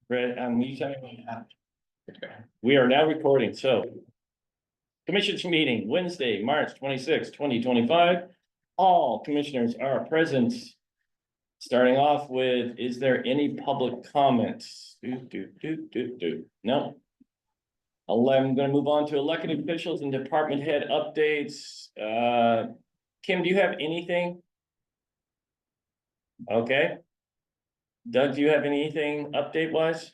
Brett, we are now recording, so. Commissioners meeting Wednesday, March 26, 2025. All commissioners are present. Starting off with, is there any public comments? No. I'm gonna move on to elected officials and department head updates. Kim, do you have anything? Okay. Doug, do you have anything update wise?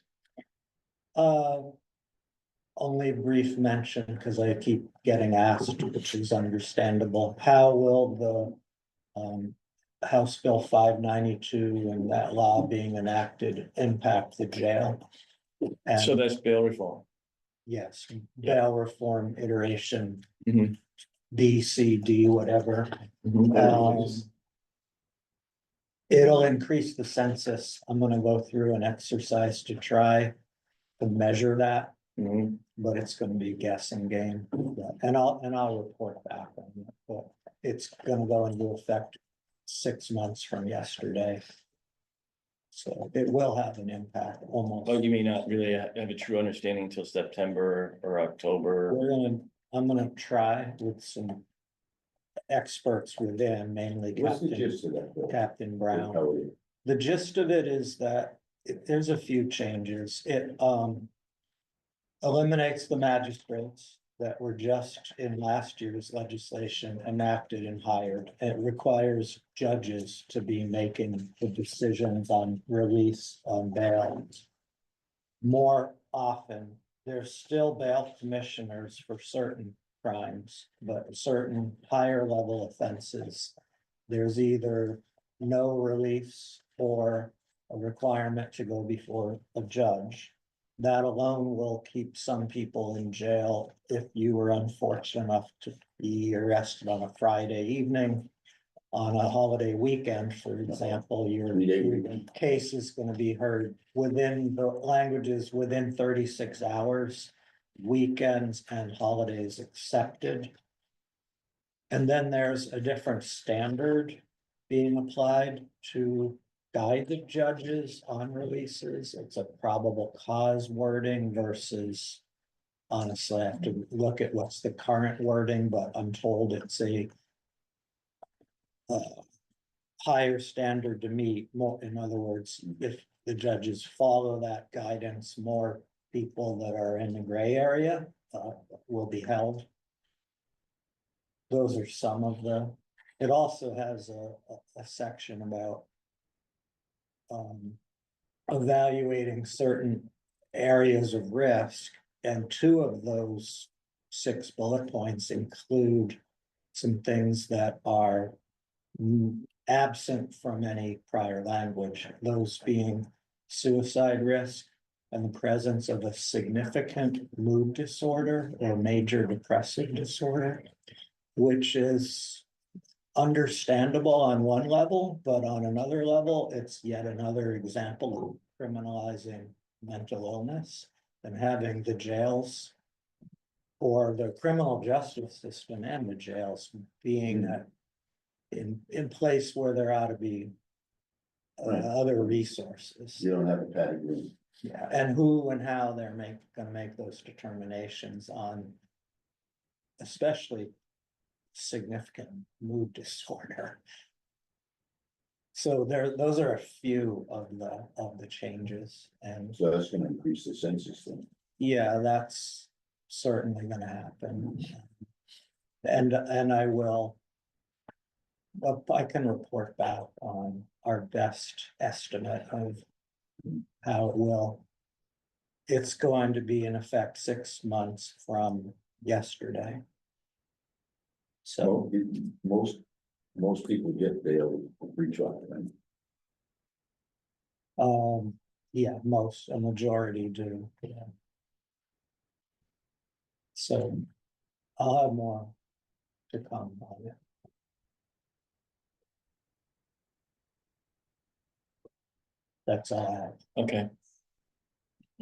Only brief mention, because I keep getting asked, which is understandable. How will the House Bill 592 and that law being enacted impact the jail? And So that's bail reform. yes, bail reform iteration Mhm. B, C, D, whatever. It'll increase the census. I'm gonna go through an exercise to try to measure that. Mhm. But it's gonna be a guessing game, and I'll report back on it, but it's gonna go into effect 6 months from yesterday. So it will have an impact almost. But you may not really have a true understanding until September or October. I'm gonna try with some experts within, mainly What's the gist of that, Bill? Captain Brown. How are you? The gist of it is that there's a few changes. It eliminates the magistrates that were just in last year's legislation enacted and hired. It requires judges to be making the decisions on release on bail. More often, there's still bail commissioners for certain crimes, but certain higher level offenses, there's either no release or a requirement to go before a judge. That alone will keep some people in jail if you were unfortunate enough to be arrested on a Friday evening. On a holiday weekend, for example, your case is going to be heard within the languages within 36 hours, weekends and holidays accepted. And then there's a different standard being applied to guide the judges on releases. It's a probable cause wording versus, honestly, I have to look at what's the current wording, but I'm told it's a higher standard to meet. More, in other words, if the judges follow that guidance, more people that are in the gray area will be held. Those are some of the, it also has a section about evaluating certain areas of risk, and 2 of those 6 bullet points include some things that are absent from any prior language, those being suicide risk and the presence of a significant mood disorder or major depressive disorder, which is understandable on one level, but on another level, it's yet another example of criminalizing mental illness and having the jails or the criminal justice system and the jails being in place where there ought to be other resources. You don't have a category. Yeah, and who and how they're gonna make those determinations on especially significant mood disorder. So those are a few of the changes, and So that's gonna increase the census then. yeah, that's certainly gonna happen. And I will, well, I can report back on our best estimate of how it will. It's going to be in effect 6 months from yesterday. So, Most people get bail free trial, right? yeah, a majority do, yeah. So I'll have more to come on it. That's all I have. Okay.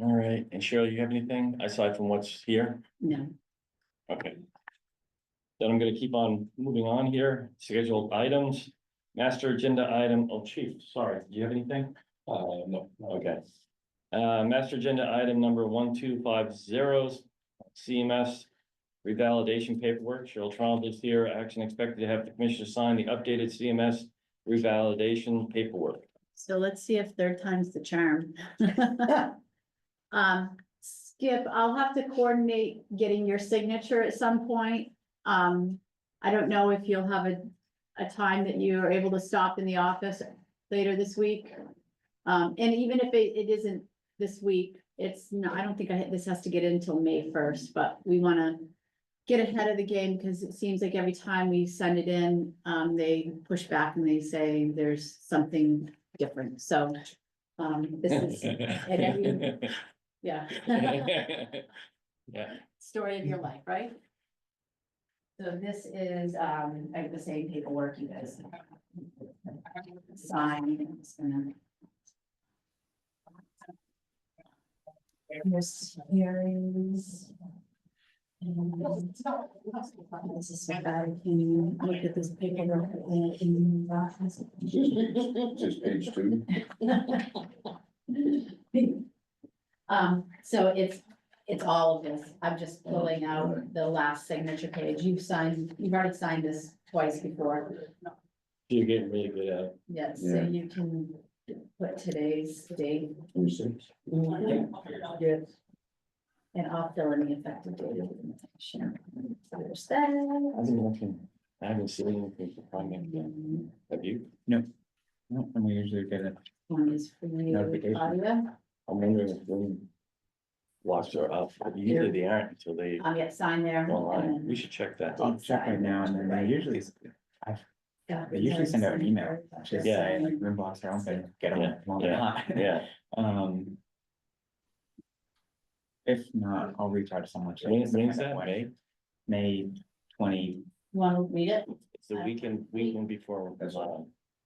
All right, and Cheryl, you have anything aside from what's here? No. Okay. Then I'm gonna keep on moving on here, scheduled items, master agenda item, oh chief, sorry, do you have anything? No, okay. Master agenda item number 1250, CMS revalidation paperwork. Cheryl Trombley is here. Action expected to have the commissioner sign the updated CMS revalidation paperwork. So let's see if third time's the charm. Skip, I'll have to coordinate getting your signature at some point. I don't know if you'll have a time that you are able to stop in the office later this week. And even if it isn't this week, it's not, I don't think this has to get in until May 1st, but we wanna get ahead of the game because it seems like every time we send it in, they push back and they say there's something different. So, this is, yeah. Yeah. Story of your life, right? So this is, I have the same paperwork you guys sign. Here's. This is so bad, I can't even look at this paperwork. Just page 2. So it's all of this. I'm just pulling out the last signature page. You've already signed this twice before. You're getting really good at it. Yes, so Yeah. you can put today's date. 26. Yes. And I'll fill in the effective date of the invitation. There's that. I've been looking, I haven't seen anything from him. Have you? No, and we usually get it. One is for you, Notification. Claudia. I'm wondering if Zoom locks are up, but usually they aren't until they I'll get signed there. go online. and We should check that. I'll check right now, and then they usually send out an email, just Yeah. say, like, inbox are open, get them. Yeah, while they're hot. Yeah, If not, I'll reach out to someone. to when's find out that, when. May? May 20, Want to read it? It's the weekend before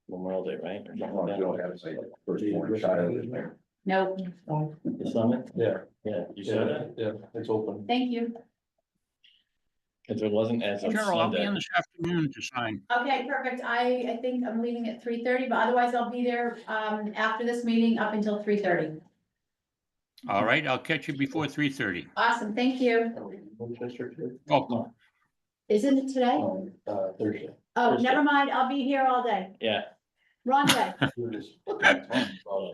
Memorial Day, right? Or As something long like as you don't that. have to say first born child in there. Nope, The summit? Yeah, Yeah, you saw that? yeah, it's open. thank you. Cause it wasn't as of Cheryl, I'll be in Sunday. this afternoon to sign. Okay, perfect. I think I'm leaving at 3:30, but otherwise I'll be there, after this meeting up until 3:30. All right, I'll catch you before 3:30. Awesome, thank you. Oh, Isn't it today? Thursday. Oh, Thursday. never mind. I'll be here all day. Yeah. Wrong day. all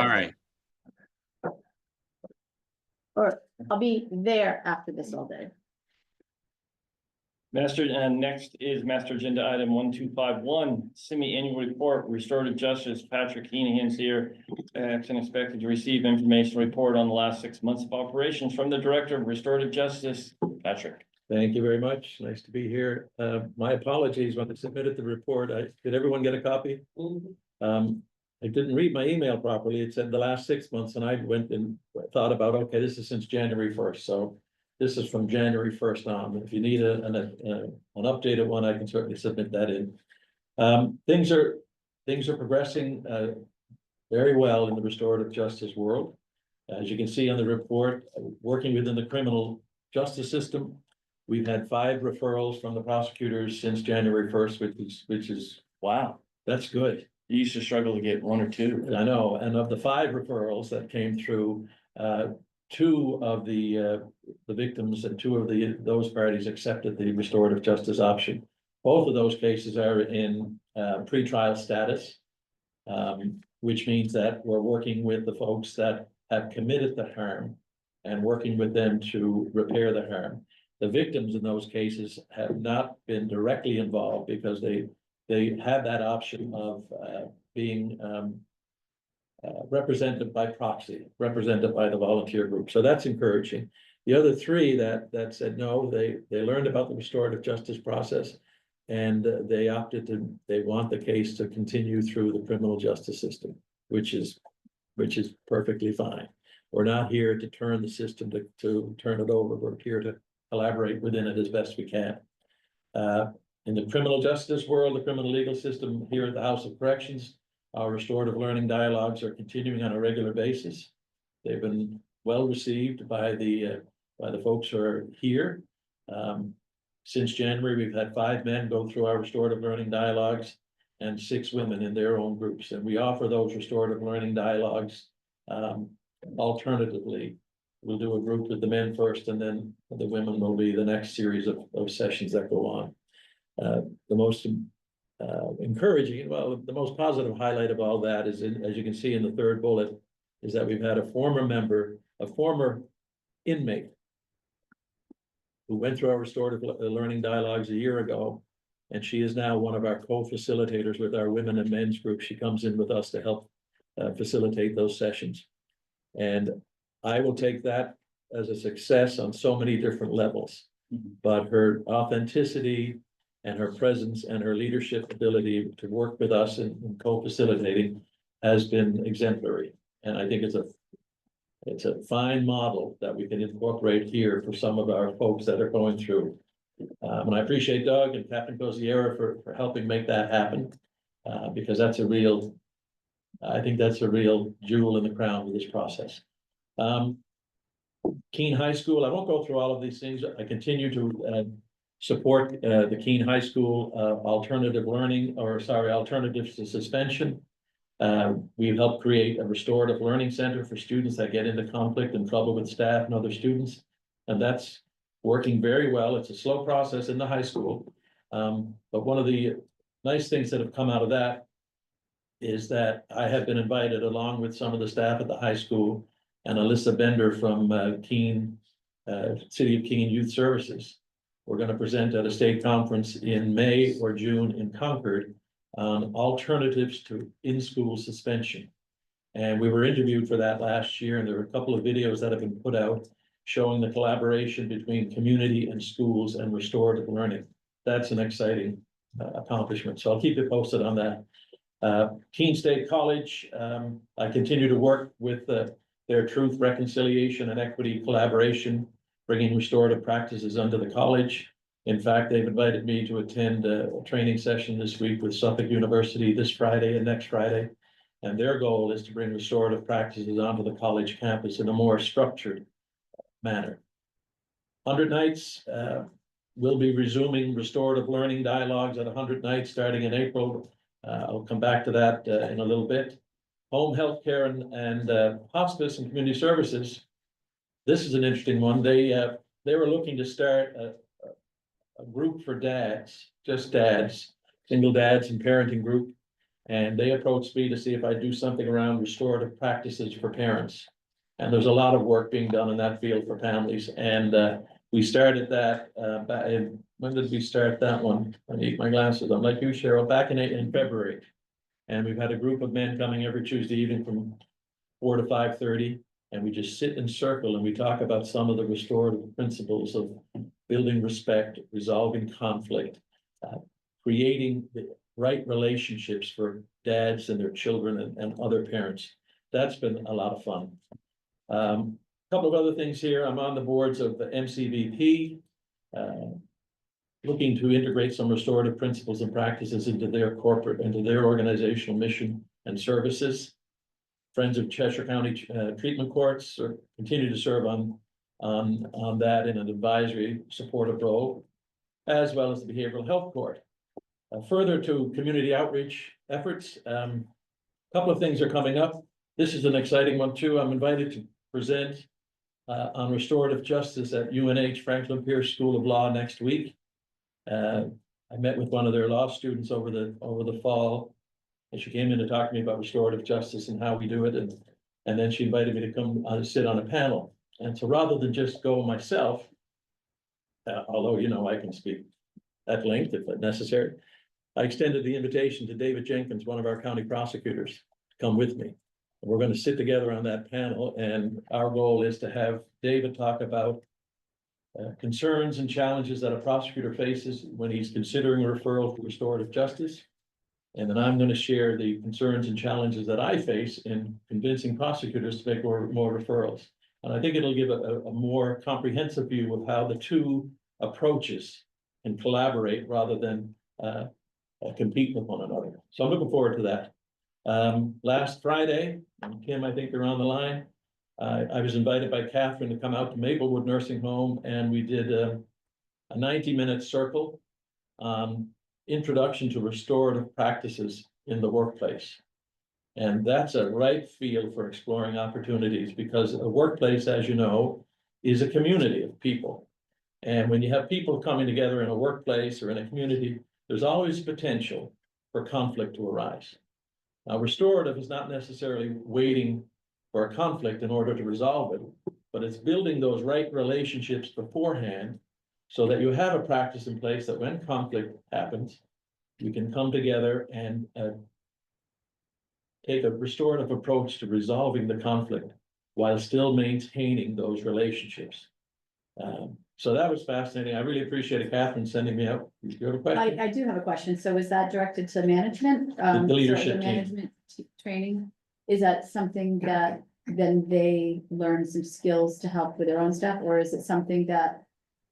right. Or I'll be there after this all day. Master, and next is master agenda item 1251, semi-annual report, restorative justice, Patrick Heenan's here. Action expected to receive information report on the last 6 months of operations from the Director of Restorative Justice, Patrick. Thank you very much. Nice to be here. My apologies when I submitted the report. Did everyone get a copy? I didn't read my email properly. It said the last 6 months and I went and thought about, okay, this is since January 1st. So this is from January 1st on. If you need an updated one, I can certainly submit that in. Things are progressing very well in the restorative justice world. As you can see on the report, working within the criminal justice system, we've had 5 referrals from the prosecutors since January 1st, which is, Wow, that's good. you used to struggle to get 1 or 2. I know, and of the 5 referrals that came through, 2 of the victims and 2 of those parties accepted the restorative justice option. Both of those cases are in pretrial status, which means that we're working with the folks that have committed the harm and working with them to repair the harm. The victims in those cases have not been directly involved because they have that option of being represented by proxy, represented by the volunteer group. So that's encouraging. The other 3 that said no, they learned about the restorative justice process and they want the case to continue through the criminal justice system, which is perfectly fine. We're not here to turn the system to turn it over. We're here to collaborate within it as best we can. In the criminal justice world, the criminal legal system here at the House of Corrections, our restorative learning dialogues are continuing on a regular basis. They've been well received by the folks who are here. Since January, we've had 5 men go through our restorative learning dialogues and 6 women in their own groups. And we offer those restorative learning dialogues Alternatively, we'll do a group with the men first, and then the women will be the next series of sessions that go on. The most encouraging, well, the most positive highlight of all that is, as you can see in the third bullet, is that we've had a former inmate who went through our restorative learning dialogues a year ago, and she is now one of our co-facilitators with our women and men's group. She comes in with us to help facilitate those sessions. And I will take that as a success on so many different levels. But her authenticity and her presence and her leadership ability to work with us in co-facilitating has been exemplary. And I think it's a fine model that we can incorporate here for some of our folks that are going through. And I appreciate Doug and Captain Cosiera for helping make that happen. Because that's I think that's a real jewel in the crown of this process. Keene High School, I won't go through all of these things. I continue to support the Keene High School alternatives to suspension. We've helped create a restorative learning center for students that get into conflict and trouble with staff and other students. And that's working very well. It's a slow process in the high school. But one of the nice things that have come out of that is that I have been invited, along with some of the staff at the high school and Alyssa Bender from Keene, City of Keene Youth Services. We're going to present at a state conference in May or June in Concord on alternatives to in-school suspension. And we were interviewed for that last year, and there were a couple of videos that have been put out showing the collaboration between community and schools and restorative learning. That's an exciting accomplishment. So I'll keep you posted on that. Keene State College, I continue to work with their Truth, Reconciliation, and Equity collaboration, bringing restorative practices under the college. In fact, they've invited me to attend a training session this week with Suffolk University this Friday and next Friday. And their goal is to bring restorative practices onto the college campus in a more structured manner. 100 Nights will be resuming restorative learning dialogues at 100 Nights starting in April. I'll come back to that in a little bit. Home health care and hospice and community services. This is an interesting one. They were looking to start a group for dads, just dads, single dads and parenting group. And they approached me to see if I'd do something around restorative practices for parents. And there's a lot of work being done in that field for families. And we started that when did we start that one? I need my glasses. I'm like you, Cheryl, back in February. And we've had a group of men coming every Tuesday evening from 4 to 5:30. And we just sit in circle and we talk about some of the restorative principles of building respect, resolving conflict, creating the right relationships for dads and their children and other parents. That's been a lot of fun. A couple of other things here. I'm on the boards of the MCVP, looking to integrate some restorative principles and practices into their organizational mission and services. Friends of Cheshire County Treatment Courts continue to serve on that in an advisory supportive role, as well as the Behavioral Health Court. Further to community outreach efforts, a couple of things are coming up. This is an exciting one too. I'm invited to present on restorative justice at UNH Franklin Pierce School of Law next week. I met with one of their law students over the fall. And she came in to talk to me about restorative justice and how we do it. And then she invited me to come sit on a panel. And so rather than just go myself, although, I can speak at length if necessary, I extended the invitation to David Jenkins, one of our county prosecutors, to come with me. We're going to sit together on that panel. And our goal is to have David talk about concerns and challenges that a prosecutor faces when he's considering a referral for restorative justice. And then I'm going to share the concerns and challenges that I face in convincing prosecutors to make more referrals. And I think it'll give a more comprehensive view of how the two approaches can collaborate rather than compete with one another. So I'm looking forward to that. Last Friday, and Kim, I think you're on the line. I was invited by Catherine to come out to Maplewood Nursing Home, and we did a 90-minute circle on introduction to restorative practices in the workplace. And that's a right field for exploring opportunities, because a workplace, as you know, is a community of people. And when you have people coming together in a workplace or in a community, there's always potential for conflict to arise. Now, restorative is not necessarily waiting for a conflict in order to resolve it, but it's building those right relationships beforehand so that you have a practice in place that when conflict happens, you can come together and take a restorative approach to resolving the conflict while still maintaining those relationships. So that was fascinating. I really appreciated Catherine sending me out. You have a question? I do have a question. So is that directed to management? So leadership team. Management training, is that something that then they learn some skills to help with their own stuff? Or is it something that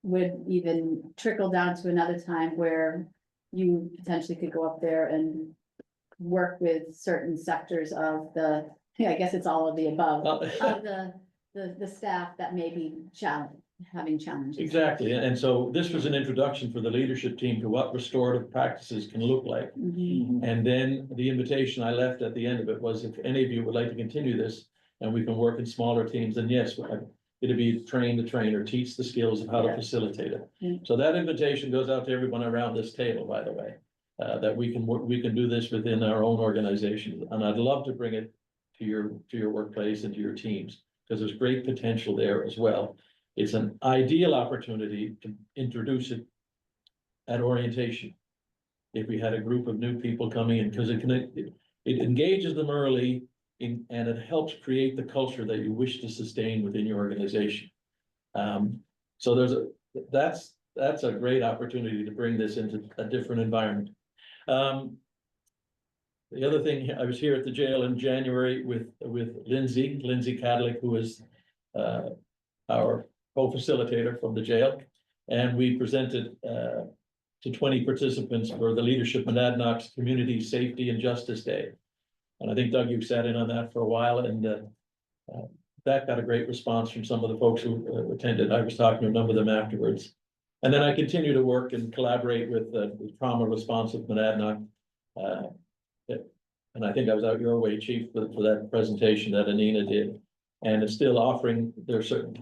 would even trickle down to another time where you potentially could go up there and work with certain sectors of the, I guess it's all of the above, of the staff that may be having challenges? Exactly, and so this was an introduction for the leadership team to what restorative practices can look like. Mhm. And then the invitation I left at the end of it was, if any of you would like to continue this, and we can work in smaller teams, then yes, it'd be train the trainer, teach the skills of how to Yeah. facilitate it. Mm. So that invitation goes out to everyone around this table, by the way, that we can do this within our own organization, and I'd love to bring it to your workplace and to your teams, because there's great potential there as well. It's an ideal opportunity to introduce it at orientation. If we had a group of new people coming in, because it engages them early and it helps create the culture that you wish to sustain within your organization. So that's a great opportunity to bring this into a different environment. The other thing, I was here at the jail in January with Lindsay Cadlick, who is our co-facilitator from the jail. And we presented to 20 participants for the Leadership Monadnock's Community Safety and Justice Day. And I think, Doug, you sat in on that for a while, and that got a great response from some of the folks who attended. I was talking to a number of them afterwards. And then I continue to work and collaborate with the Trauma Responsive Monadnock. And I think I was out your way, Chief, for that presentation that Anina did. And it's still offering their certain,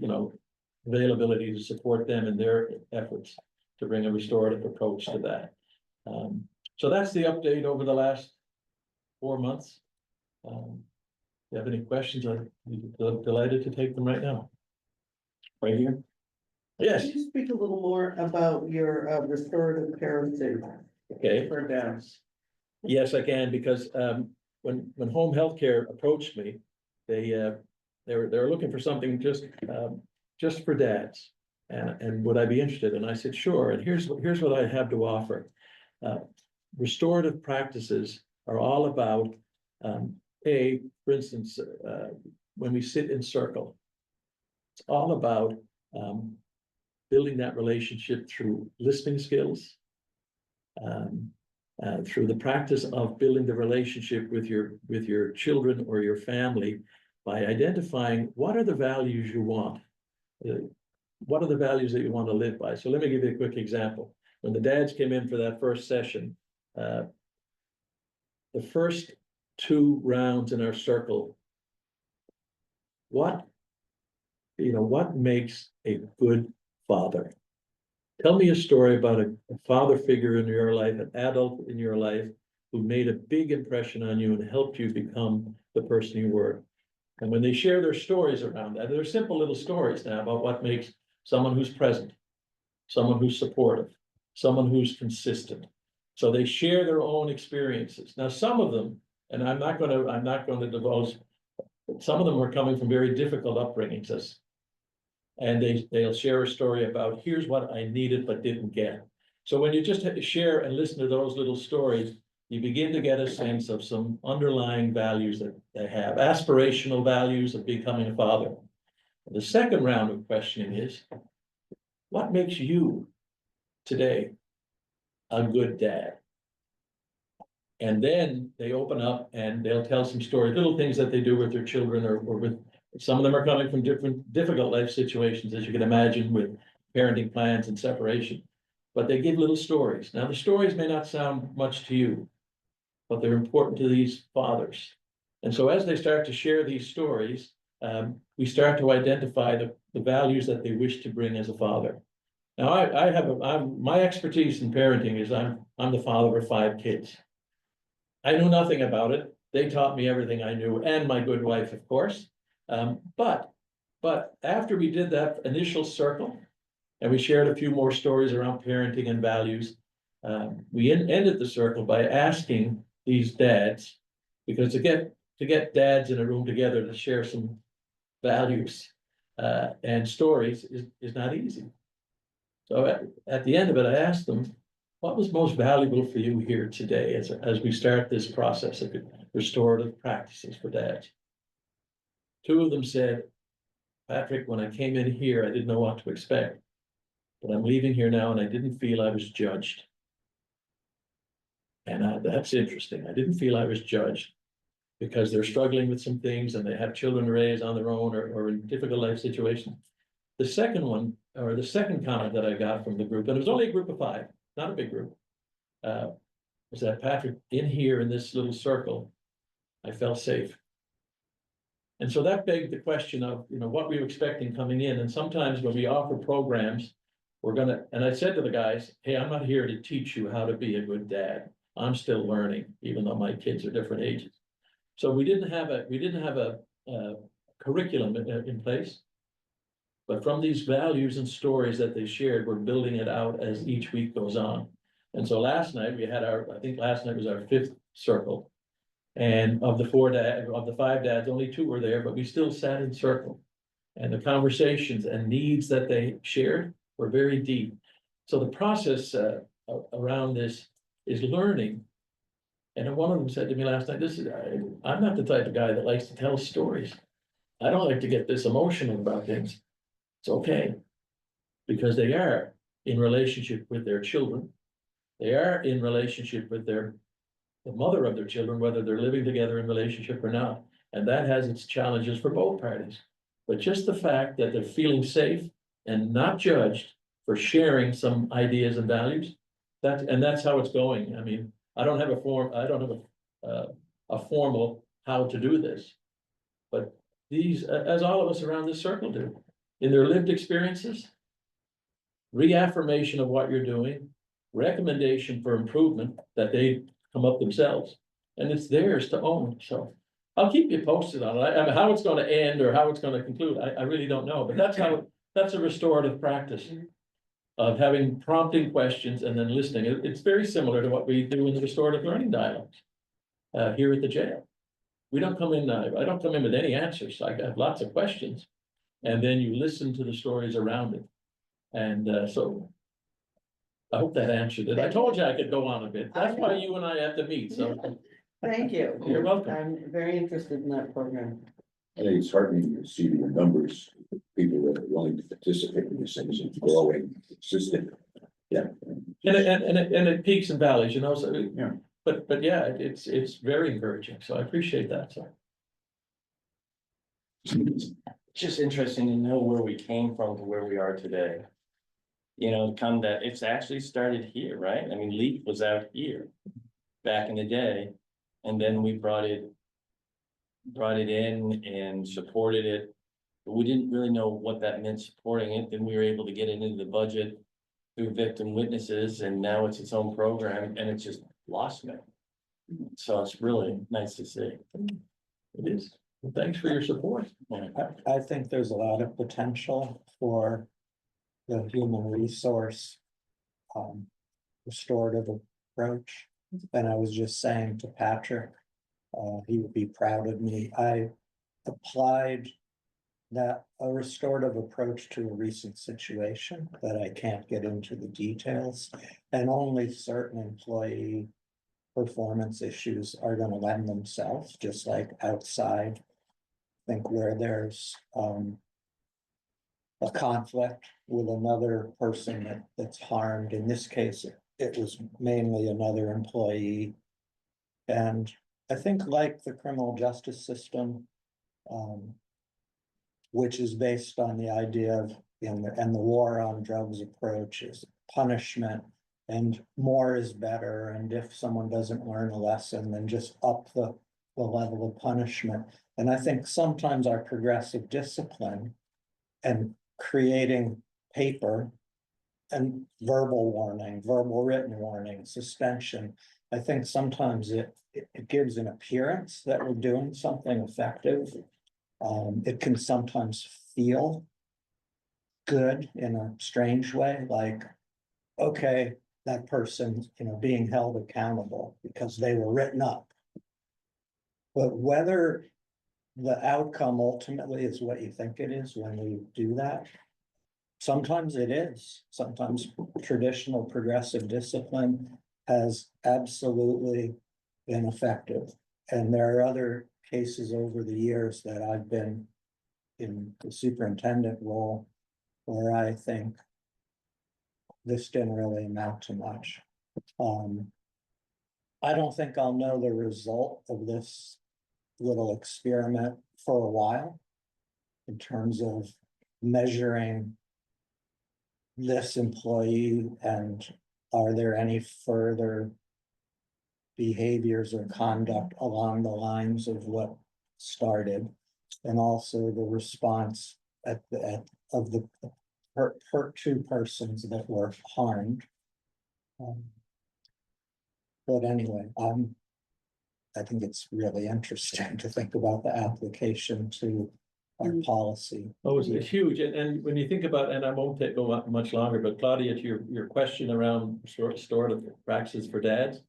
availability to support them in their efforts to bring a restorative approach to that. So that's the update over the last 4 months. If you have any questions, I'd be delighted to take them right now. Right here. Yes, Can you speak a little more about your restorative parenting okay. for dads? Yes, I can, because when home healthcare approached me, they were looking for something just for dads. And would I be interested? And I said, sure. And here's what I have to offer. Restorative practices are all about, for instance, when we sit in circle, it's all about building that relationship through listening skills, through the practice of building the relationship with your children or your family by identifying what are the values you want. What are the values that you want to live by? So let me give you a quick example. When the dads came in for that first session, the first 2 rounds in our circle, what makes a good father? Tell me a story about a father figure in your life, an adult in your life, who made a big impression on you and helped you become the person you were. And when they share their stories around that, they're simple little stories now about what makes someone who's present, someone who's supportive, someone who's consistent. So they share their own experiences. Now, some of them, and I'm not going to divulge, some of them were coming from very difficult upbringings. And they'll share a story about, here's what I needed but didn't get. So when you just share and listen to those little stories, you begin to get a sense of some underlying values that they have, aspirational values of becoming a father. The second round of questioning is, what makes you today a good dad? And then they open up and they'll tell some stories, little things that they do with their children or with, some of them are coming from difficult life situations, as you can imagine, with parenting plans and separation. But they give little stories. Now, the stories may not sound much to you, but they're important to these fathers. And so as they start to share these stories, we start to identify the values that they wish to bring as a father. Now, my expertise in parenting is I'm the father of 5 kids. I knew nothing about it. They taught me everything I knew, and my good wife, of course. But after we did that initial circle, and we shared a few more stories around parenting and values, we ended the circle by asking these dads, because to get dads in a room together to share some values and stories is not easy. So at the end of it, I asked them, what was most valuable for you here today as we start this process of restorative practices for dads? 2 of them said, Patrick, when I came in here, I didn't know what to expect, but I'm leaving here now and I didn't feel I was judged. And that's interesting. I didn't feel I was judged because they're struggling with some things and they have children to raise on their own or in difficult life situations. The second one, or the second comment that I got from the group, and it was only a group of 5, not a big group, was that Patrick, in here in this little circle, I felt safe. And so that begged the question of, what we were expecting coming in. And sometimes when we offer programs, and I said to the guys, hey, I'm not here to teach you how to be a good dad. I'm still learning, even though my kids are different ages. So we didn't have a curriculum in place. But from these values and stories that they shared, we're building it out as each week goes on. And so last night I think last night was our 5th circle. And of the 5 dads, only 2 were there, but we still sat in circle. And the conversations and needs that they shared were very deep. So the process around this is learning. And one of them said to me last night, I'm not the type of guy that likes to tell stories. I don't like to get this emotional about things. It's okay, because they are in relationship with their children. They are in relationship with the mother of their children, whether they're living together in relationship or not. And that has its challenges for both parties. But just the fact that they're feeling safe and not judged for sharing some ideas and values, that's how it's going. I mean, I don't have a formal how to do this. But these, as all of us around this circle do, in their lived experiences, reaffirmation of what you're doing, recommendation for improvement that they come up themselves, and it's theirs to own. So I'll keep you posted on it. I mean, how it's going to end or how it's going to conclude, I really don't know, but that's a restorative practice of having prompting questions and then listening. It's very similar to what we do in the restorative learning dialogues here at the jail. We don't come in, I don't come in with any answers. I have lots of questions. And then you listen to the stories around it. And so I hope that answered it. I told you I could go on a bit. That's why you and I have to meet, so. Thank you. You're welcome. I'm very interested in that program. I think it's heartening to see the numbers, of people that are willing to participate in these things and growing consistent. Yeah. And it peaks and valleys, so. Yeah. But yeah, it's very encouraging, so I appreciate that, so. It's just interesting to know where we came from to where we are today. It's actually started here, right? I mean, LEAP was out here back in the day, and then we brought it in and supported it. But we didn't really know what that meant supporting it. Then we were able to get it into the budget through victim witnesses, and now it's its own program, and it's just blossoming. So it's really nice to see. It is. Well, thanks for your support. I think there's a lot of potential for the human resource restorative approach. And I was just saying to Patrick, he would be proud of me. I applied a restorative approach to a recent situation that I can't get into the details, and only certain employee performance issues are going to lend themselves, just like outside. I think where there's a conflict with another person that's harmed. In this case, it was mainly another employee. And I think like the criminal justice system, which is based on the idea of, and the war on drugs approach is punishment, and more is better. And if someone doesn't learn a lesson, then just up the the level of punishment. And I think sometimes our progressive discipline and creating paper and verbal warning, verbal written warning, suspension, I think sometimes it gives an appearance that we're doing something effective. It can sometimes feel good in a strange way, like, okay, that person, being held accountable because they were written up. But whether the outcome ultimately is what you think it is when we do that, sometimes it is. Sometimes traditional progressive discipline has absolutely been effective. And there are other cases over the years that I've been in the superintendent role where I think this didn't really amount to much. I don't think I'll know the result of this little experiment for a while in terms of measuring this employee and are there any further behaviors or conduct along the lines of what started, and also the response of the two persons that were harmed. But anyway, I think it's really interesting to think about the application to our policy. Oh, it's huge, and when you think about, and I won't go up much longer, but Claudia, to your question around restorative practices for dads.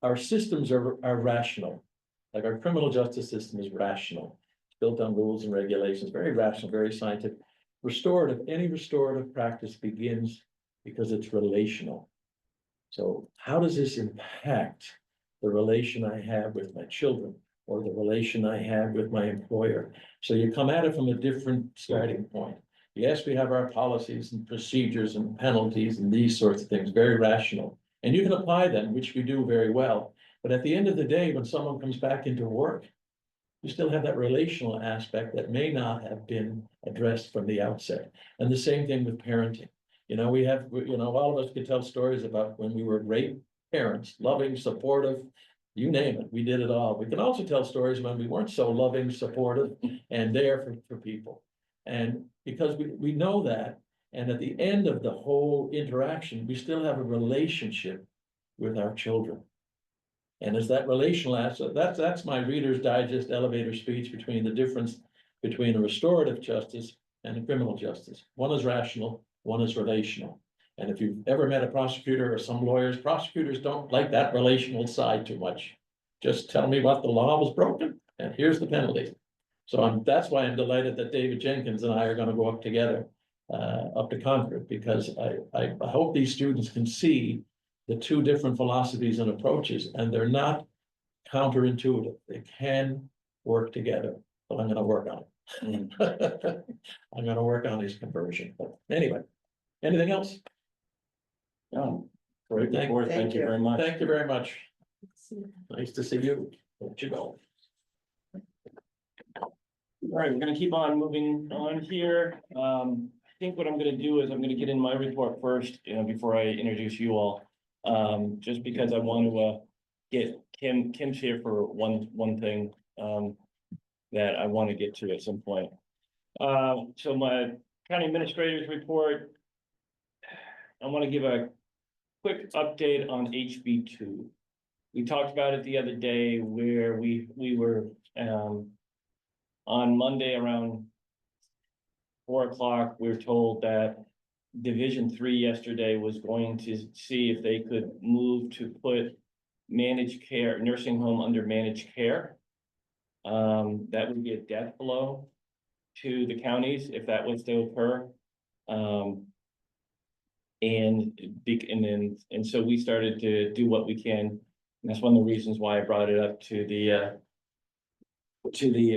Our systems are rational, like our criminal justice system is rational. It's built on rules and regulations, very rational, very scientific. Any restorative practice begins because it's relational. So how does this impact the relation I have with my children or the relation I have with my employer? So you come at it from a different starting point. Yes, we have our policies and procedures and penalties and these sorts of things, very rational. And you can apply them, which we do very well. But at the end of the day, when someone comes back into work, you still have that relational aspect that may not have been addressed from the outset. And the same thing with parenting. All of us could tell stories about when we were great parents, loving, supportive, you name it, we did it all. We can also tell stories when we weren't so loving, supportive, and there for people. And because we know that, and at the end of the whole interaction, we still have a relationship with our children. And as that relational aspect, that's my Reader's Digest elevator speech between the difference between a restorative justice and a criminal justice. One is rational, one is relational. And if you've ever met a prosecutor or some lawyers, prosecutors don't like that relational side too much. Just tell me what the law was broken, and here's the penalty. So that's why I'm delighted that David Jenkins and I are going to go up together, up to Concord, because I hope these students can see the two different philosophies and approaches, and they're not counterintuitive. They can work together, but I'm going to work on it. I'm going to work on his conversion. But anyway, anything else? No, great report. Thank you very much. Thank you very much. Nice to see you. Let you go. All right, we're gonna keep on moving on here. I think what I'm gonna do is I'm gonna get in my report first, before I introduce you all. Just because I want to get Kim's here for one thing that I want to get to at some point. So my county administrator's report. I want to give a quick update on HB2. We talked about it the other day where we were on Monday around 4 o'clock. We were told that Division 3 yesterday was going to see if they could move to put managed care, nursing home under managed care. That would be a death blow to the counties if that was to occur. And so we started to do what we can. And that's one of the reasons why I brought it up to the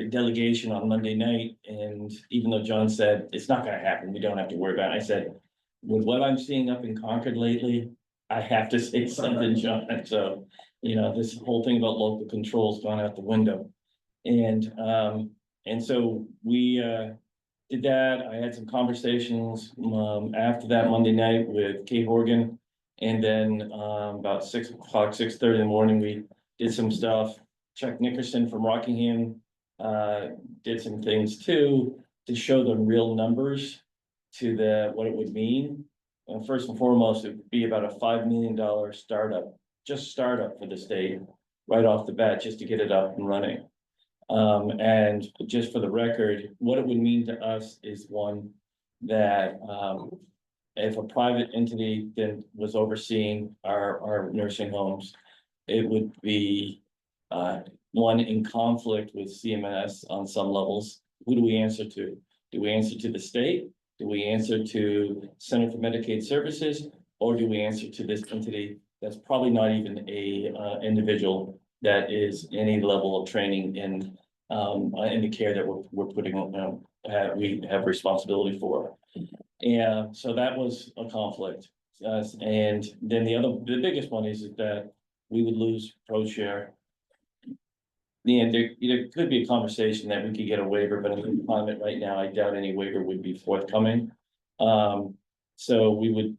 delegation on Monday night. And even though John said it's not going to happen, we don't have to worry about it. I said, with what I'm seeing up in Concord lately, I have to say something, John. So, this whole thing about local control's gone out the window. And so we did that. I had some conversations after that Monday night with Kate Horgan. And then about 6 o'clock, 6:30 in the morning, we did some stuff. Chuck Nickerson from Rockingham, did some things too, to show the real numbers to what it would mean. First and foremost, it would be about a $5 million startup, just startup for the state, right off the bat, just to get it up and running. And just for the record, what it would mean to us is one that, if a private entity then was overseeing our nursing homes, it would be, one in conflict with CMS on some levels. Who do we answer to? Do we answer to the state? Do we answer to Center for Medicaid Services? Or do we answer to this entity that's probably not even a individual that is any level of training in the care that we're putting on, we have responsibility for. And so that was a conflict. And then the biggest one is that we would lose pro share. And there could be a conversation that we could get a waiver, but in the climate right now, I doubt any waiver would be forthcoming. So we would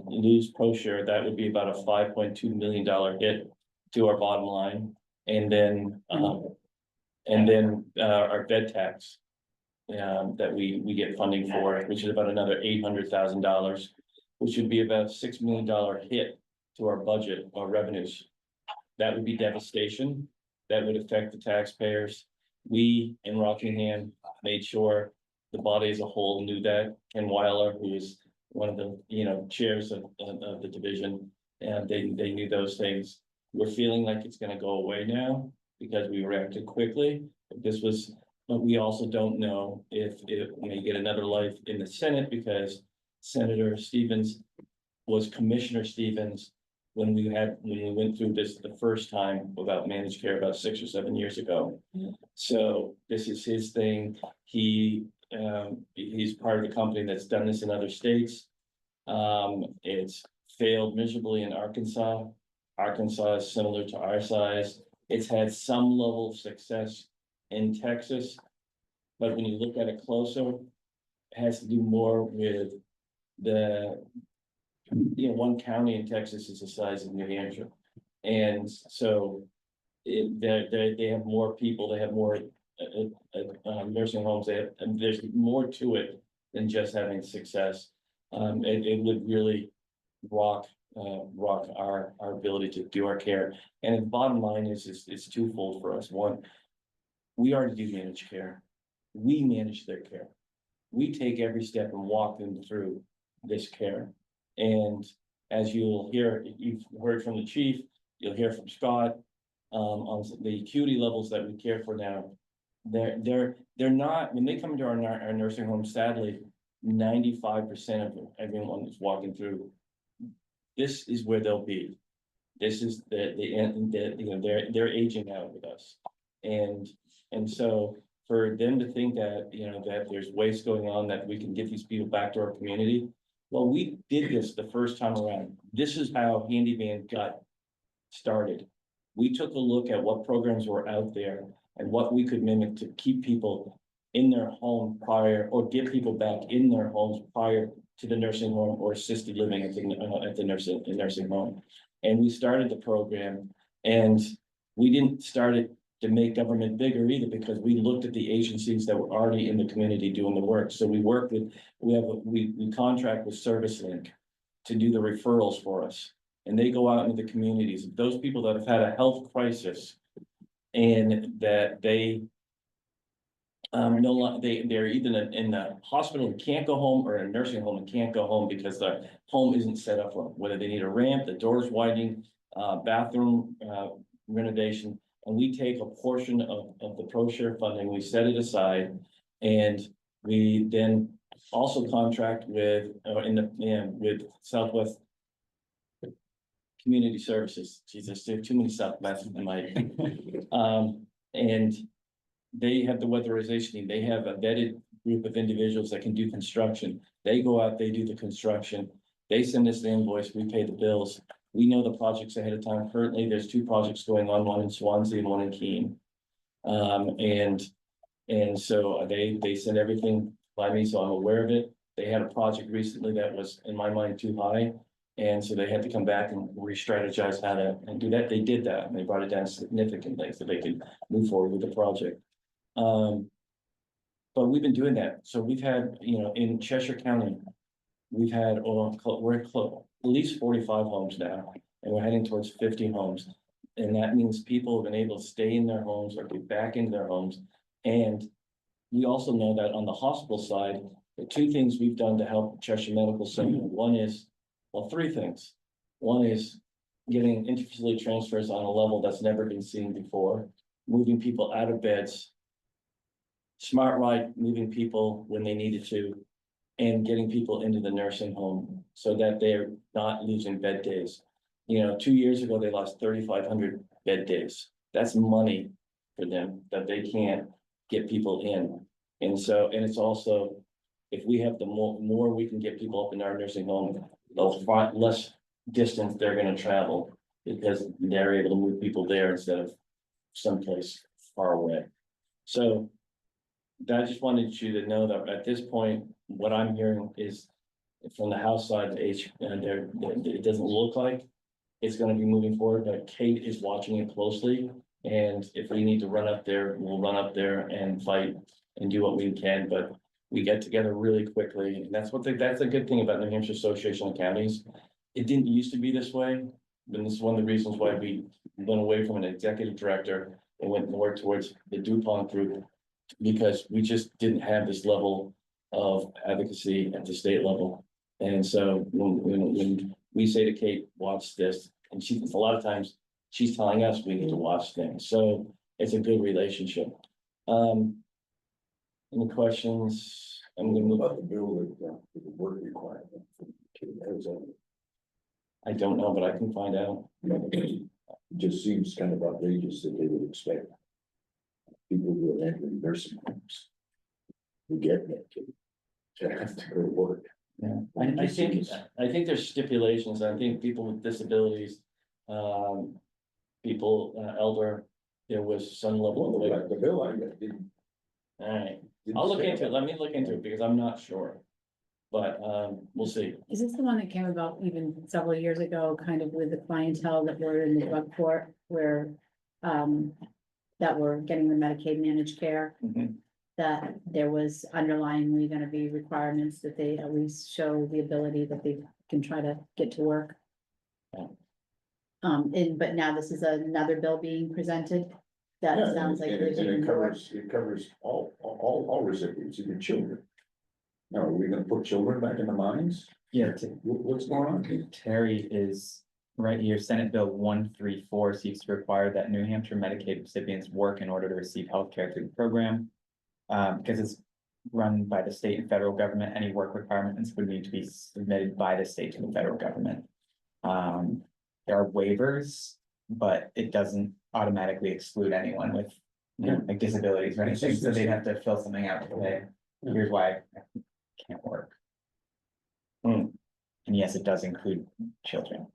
lose pro share. That would be about a $5.2 million hit to our bottom line. And then our bed tax that we get funding for, which is about another $800,000, which would be about $6 million hit to our budget or revenues. That would be devastation. That would affect the taxpayers. We in Rockingham made sure the body as a whole knew that. Ken Weiler, who is one of the, chairs of the division, and they knew those things. We're feeling like it's gonna go away now because we reacted quickly. But we also don't know if it may get another life in the Senate, because Senator Stevens was Commissioner Stevens when we went through this the first time about managed care about 6 or 7 years ago. So this is his thing. He's part of the company that's done this in other states. It's failed miserably in Arkansas. Arkansas is similar to our size. It's had some level of success in Texas, but when you look at it closer, it has to do more with one county in Texas is the size of New Hampshire. And so they have more people, they have more nursing homes, there's more to it than just having success. It would really rock our ability to do our care. And the bottom line is it's twofold for us. One, we already do managed care. We manage their care. We take every step and walk them through this care. And as you'll hear, you've heard from the chief, you'll hear from Scott, on the acuity levels that we care for now. They're not, when they come into our nursing home, sadly, 95% of everyone that's walking through, this is where they'll be. This is they're aging out with us. And so for them to think that, that there's waste going on, that we can get these people back to our community. Well, we did this the first time around. This is how Handyman got started. We took a look at what programs were out there and what we could mimic to keep people in their home prior, or get people back in their homes prior to the nursing home or assisted living at the nursing home. And we started the program, and we didn't start it to make government bigger either, because we looked at the agencies that were already in the community doing the work. So we worked with, we contract with ServiceLink to do the referrals for us. And they go out into the communities, those people that have had a health crisis, and that they're either in the hospital and can't go home, or in a nursing home and can't go home because the home isn't set up for them, whether they need a ramp, the doors widening, bathroom renovation. And we take a portion of the pro share funding, we set it aside, and we then also contract with with Southwest Community Services. Jesus, there are too many Southwest in my and they have the weatherization team. They have a vetted group of individuals that can do construction. They go out, they do the construction. They send us the invoice, we pay the bills. We know the projects ahead of time. Currently, there's 2 projects going on, one in Swansea and one in Keene. And so they send everything by me, so I'm aware of it. They had a project recently that was, in my mind, too high. And so they had to come back and re-strategize how to and do that. They did that and they brought it down significantly so they could move forward with the project. But we've been doing that. So we've had, in Cheshire County, we've had, we're at least 45 homes now, and we're heading towards 50 homes. And that means people have been able to stay in their homes or get back into their homes. And we also know that on the hospital side, the two things we've done to help Cheshire Medical Center, one is, well, three things. One is getting interfacility transfers on a level that's never been seen before, moving people out of beds, Smart Ride, moving people when they needed to, and getting people into the nursing home so that they're not losing bed days. 2 years ago, they lost 3,500 bed days. That's money for them that they can't get people in. And so, and it's also, if we have the more we can get people up in our nursing home, the less distance they're gonna travel because they're able to move people there instead of someplace far away. So I just wanted you to know that at this point, what I'm hearing is from the House side, it doesn't look like it's gonna be moving forward, but Kate is watching it closely. And if we need to run up there, we'll run up there and fight and do what we can, but we get together really quickly. And that's a good thing about New Hampshire Association of Counties. It didn't used to be this way, but this is one of the reasons why we went away from an executive director and went more towards the DuPont group. Because we just didn't have this level of advocacy at the state level. And so when we say to Kate, watch this, and a lot of times she's telling us we need to watch things. So it's a good relationship. Any questions? I'm gonna move. About the bill with the work requirement. I don't know, but I can find out. It just seems kind of outrageous that they would expect people who are entering nursing homes who get Medicaid to have to go to work. Yeah, I think there's stipulations. I think people with disabilities, people, elder, there was some level of. Like the bill I got didn't. All right, I'll look into it. Let me look into it because I'm not sure. But, we'll see. Is this the one that came about even several years ago, kind of with the clientele that were in the drug court where, that were getting the Medicaid managed care? Mhm. That there was underlyingly gonna be requirements that they at least show the ability that they can try to get to work. Yeah. But now this is another bill being presented. That Yeah, sounds like. and there's it even more. covers all recipients, even children. Now, are we gonna put children back in the mines? Yeah, What's going on here? Terry is right here, Senate Bill 134 seeks to require that New Hampshire Medicaid recipients work in order to receive health care through the program. Because it's run by the state and federal government, any work requirements would need to be submitted by the state to the federal government. There are waivers, but it doesn't automatically exclude anyone with, like disabilities or anything, so they'd have to fill something out to say, here's why I can't work. And yes, it does include children.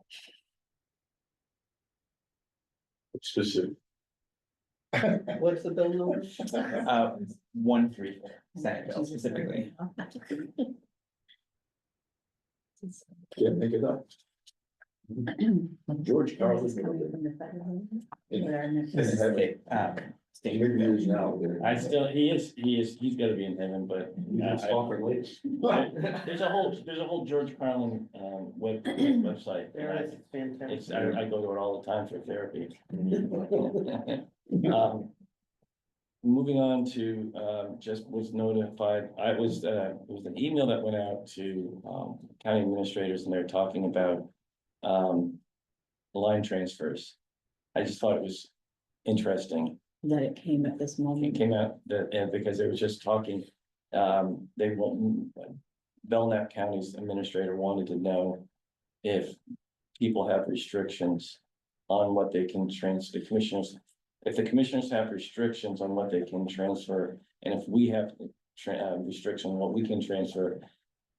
Specific. What's the bill number? 134, Senate bill specifically. Can't make it up. George Carlin. This is coming from the federal. This is a state Years bill. now. He's gotta be in heaven, but. There's a whole George Carlin, website. There is, it's fantastic. I go to it all the time for therapy. Moving on to, just was notified, it was an email that went out to, county administrators and they're talking about, line transfers. I just thought it was interesting. That it came at this It moment. came out that, because they were just talking, they want, Belknap County's administrator wanted to know if people have restrictions on what they can transfer, the commissioners, if the commissioners have restrictions on what they can transfer, and if we have restriction on what we can transfer,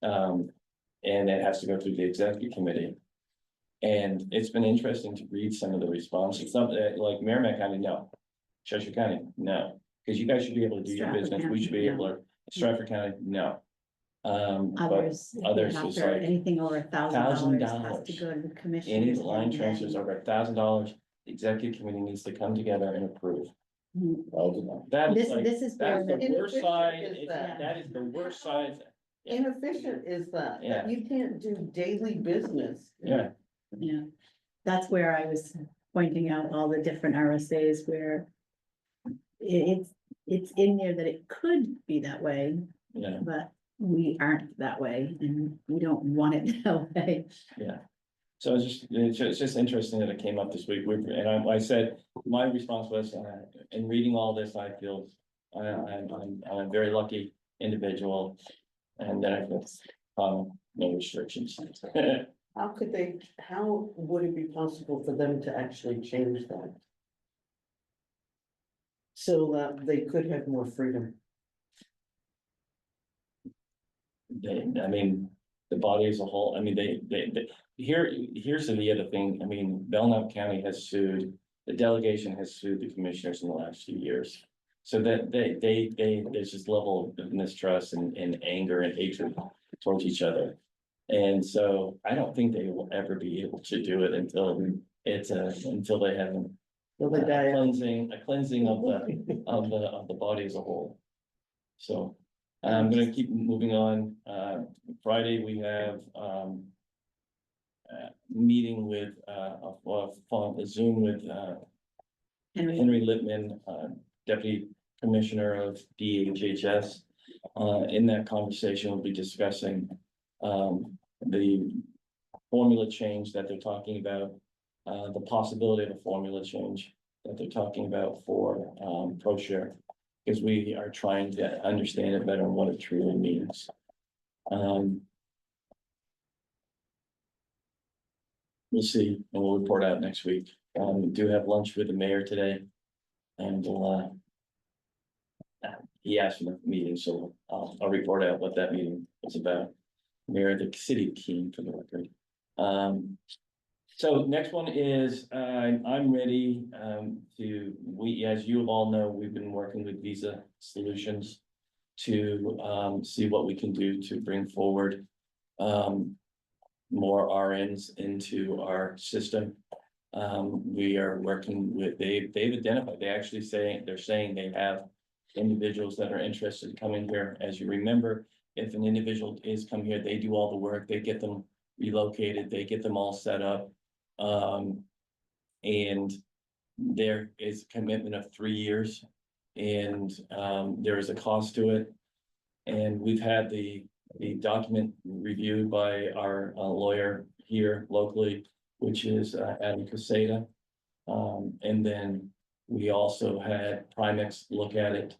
and it has to go through the executive committee. And it's been interesting to read some of the responses, some, like Merrimack County, no. Cheshire County, no, because you guys should be able to do your Stratford business, we County, should be able no. to, Stratford County, no. But Others, others is after like anything over $1,000 has to $1,000. go to the commission. any line transfers over $1,000, the executive committee needs to come together and approve. That This, is like, this is where, that's the the- worst side, Inefficient is that. that is the worst side. Yeah. Inefficient is that, Yeah. that you can't do daily business. Yeah, yeah, that's where I was pointing out all the different RSAs where it's in there that it could be that way, yeah, but we aren't that way and we don't want it that way. yeah. So it's just interesting that it came up this week, I said, my response was, in reading all this, I feel, I'm a very lucky individual. And then I feel, no restrictions. How would it be possible for them to actually change that? So that they could have more freedom. I mean, the body as a whole, I mean, here's the other thing, I mean, Belknap County has sued, the delegation has sued the commissioners in the last few years. So that there's this level of mistrust and anger and hatred towards each other. And so I don't think they will ever be able to do it until they have Will they die a out? cleansing of the body as a whole. So I'm gonna keep moving on. Friday, we have meeting with a Zoom with Henry, Henry Littman, Deputy Commissioner of DHHS. In that conversation, we'll be discussing the formula change that they're talking about, the possibility of a formula change that they're talking about for ProShare, because we are trying to understand it better and what it truly means. We'll see, and we'll report out next week. We do have lunch with the mayor today, and we'll he asked for the meeting, so I'll report out what that meeting was about. Mayor of the city of Keene, for the record. So next one is, I'm ready as you all know, we've been working with Visa Solutions to see what we can do to bring forward more RNs into our system. We are working with, they've identified, they're saying they have individuals that are interested in coming here. As you remember, if an individual is come here, they do all the work, they get them relocated, they get them all set up. And there is a commitment of 3 years, and there is a cost to it. And we've had the document reviewed by our lawyer here locally, which is Adam Caseta. And then we also had Primex look at it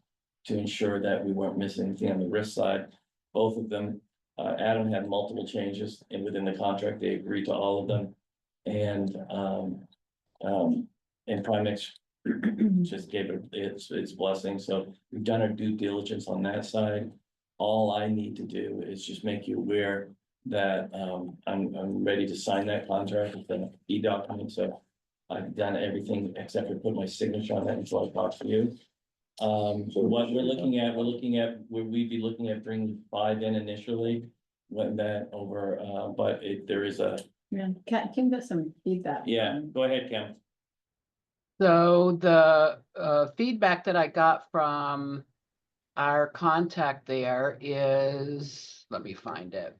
to ensure that we weren't missing anything on the risk side. Both of them, Adam had multiple changes, and within the contract, they agreed to all of them. And Primex just gave it its blessing. So we've done our due diligence on that side. All I need to do is just make you aware that I'm ready to sign that contract with the e-document. So I've done everything except for put my signature on that until I talk to you. What we'd be looking at bringing 5 in initially, when that over, but there is a, yeah, Kim got some feedback. yeah, go ahead, Kim. So the feedback that I got from our contact there is, let me find it.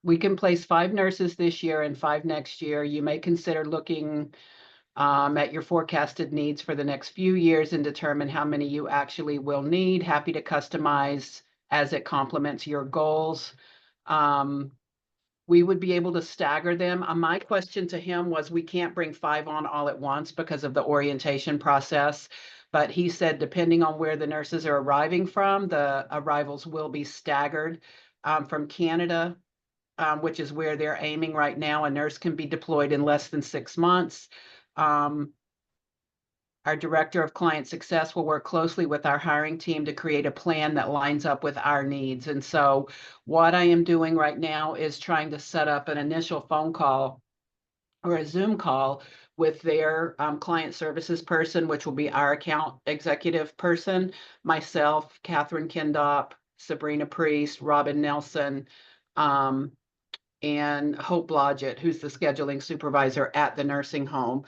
We can place 5 nurses this year and 5 next year. You may consider looking at your forecasted needs for the next few years and determine how many you actually will need. Happy to customize as it complements your goals. We would be able to stagger them. My question to him was, we can't bring 5 on all at once because of the orientation process. But he said, depending on where the nurses are arriving from, the arrivals will be staggered. From Canada, which is where they're aiming right now, a nurse can be deployed in less than 6 months. Our director of client success will work closely with our hiring team to create a plan that lines up with our needs. And so what I am doing right now is trying to set up an initial phone call or a Zoom call with their client services person, which will be our account executive person, myself, Catherine Kindop, Sabrina Priest, Robin Nelson, and Hope Blodgett, who's the scheduling supervisor at the nursing home.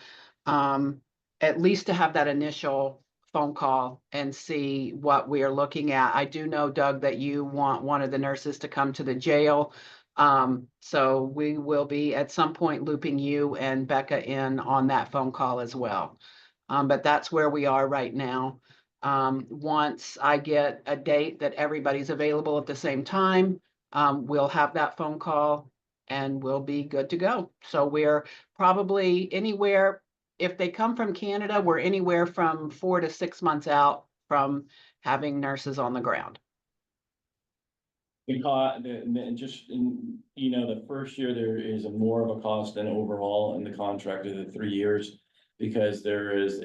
At least to have that initial phone call and see what we are looking at. I do know, Doug, that you want one of the nurses to come to the jail. So we will be at some point looping you and Becca in on that phone call as well. But that's where we are right now. Once I get a date that everybody's available at the same time, we'll have that phone call and we'll be good to go. So we're probably anywhere, if they come from Canada, we're anywhere from 4 to 6 months out from having nurses on the ground. Because the first year there is a more of a cost than overall in the contract of the 3 years. Because there is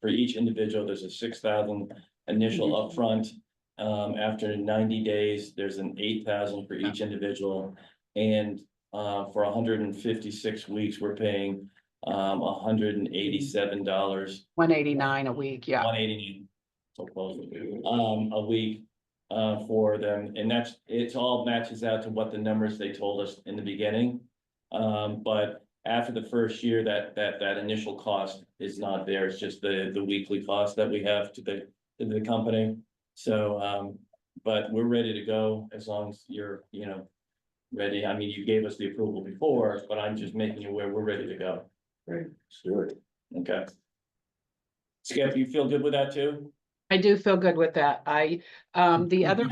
for each individual, there's a 6,000 initial upfront. After 90 days, there's an 8,000 for each individual. And for 156 weeks, we're paying $187. 189 a week, yeah. 180, so close, a week, for them, and it's all matches out to what the numbers they told us in the beginning. But after the first year, that initial cost is not there, it's just the weekly cost that we have to the company. So, but we're ready to go as long as you're, ready. I mean, you gave us the approval before, but I'm just making you aware we're ready to go. Right, sure. Okay. Skip, you feel good with that too? I do feel good with that. The other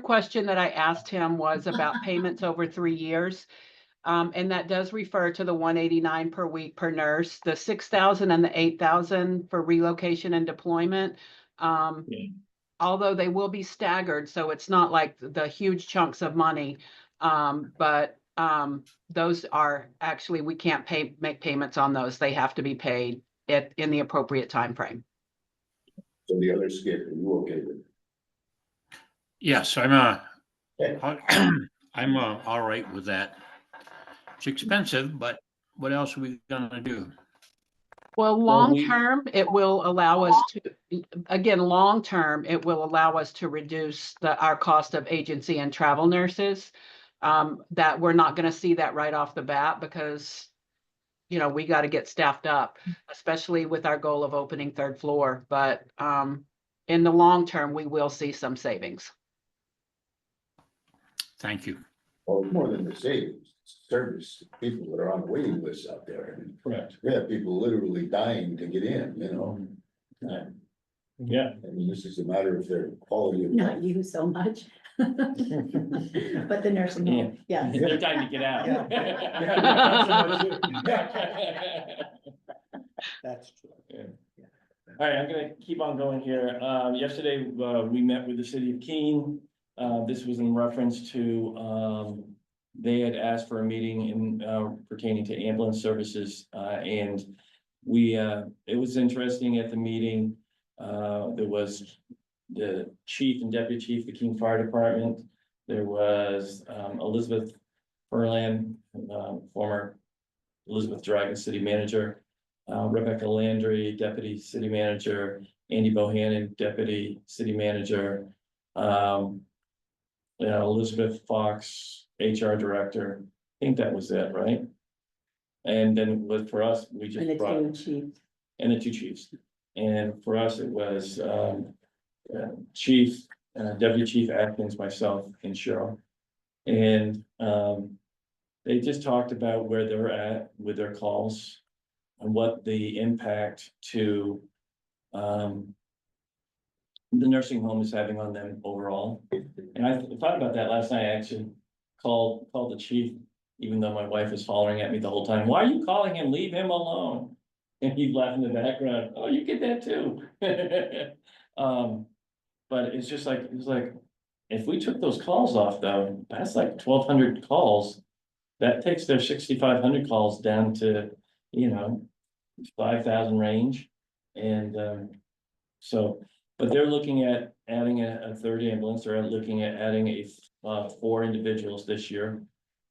question that I asked him was about payments over 3 years. And that does refer to the 189 per week per nurse, the 6,000 and the 8,000 for relocation and deployment. Although they will be staggered, so it's not like the huge chunks of money. But those are actually, we can't make payments on those. They have to be paid in the appropriate time frame. So the other Skip, are you okay with it? Yes, I'm I'm all right with that. It's expensive, but what else are we gonna do? Well, long term, it will allow us to, again, long term, it will allow us to reduce our cost of agency and travel nurses. That we're not going to see that right off the bat because, we got to get staffed up, especially with our goal of opening 3rd floor. But in the long term, we will see some savings. Thank you. Well, it's more than the savings, it's service, people that are on the waiting lists out there. Correct. We have people literally dying to get in, Yeah. I mean, this is a matter of their quality of Not life. you so much. But the nursing home, yeah. It's their time to get out. That's true. All right, I'm gonna keep on going here. Yesterday, we met with the city of Keene. This was in reference to, they had asked for a meeting in, pertaining to ambulance services, and it was interesting at the meeting. There was the chief and deputy chief, of the Keene Fire Department. There was, Elizabeth Furlan, former Elizabeth Dragon City Manager, Rebecca Landry, Deputy City Manager, Andy Bohannon, Deputy City Manager, Elizabeth Fox, HR Director. I think that was it, right? And then for us, we just And the brought, two chiefs. and the two chiefs. And for us, it was Chief, Deputy Chief Atkins, myself, and Cheryl. And they just talked about where they're at with their calls and what the impact to the nursing home is having on them overall. And I thought about that last night. I actually called the chief, even though my wife was hollering at me the whole time. Why are you calling him? Leave him alone. And he'd laugh in the background. Oh, you get that too. But it's just like, if we took those calls off though, that's like 1,200 calls. That takes their 6,500 calls down to, 5,000 range. And so, but they're looking at adding a 3rd ambulance. They're looking at adding 4 individuals this year.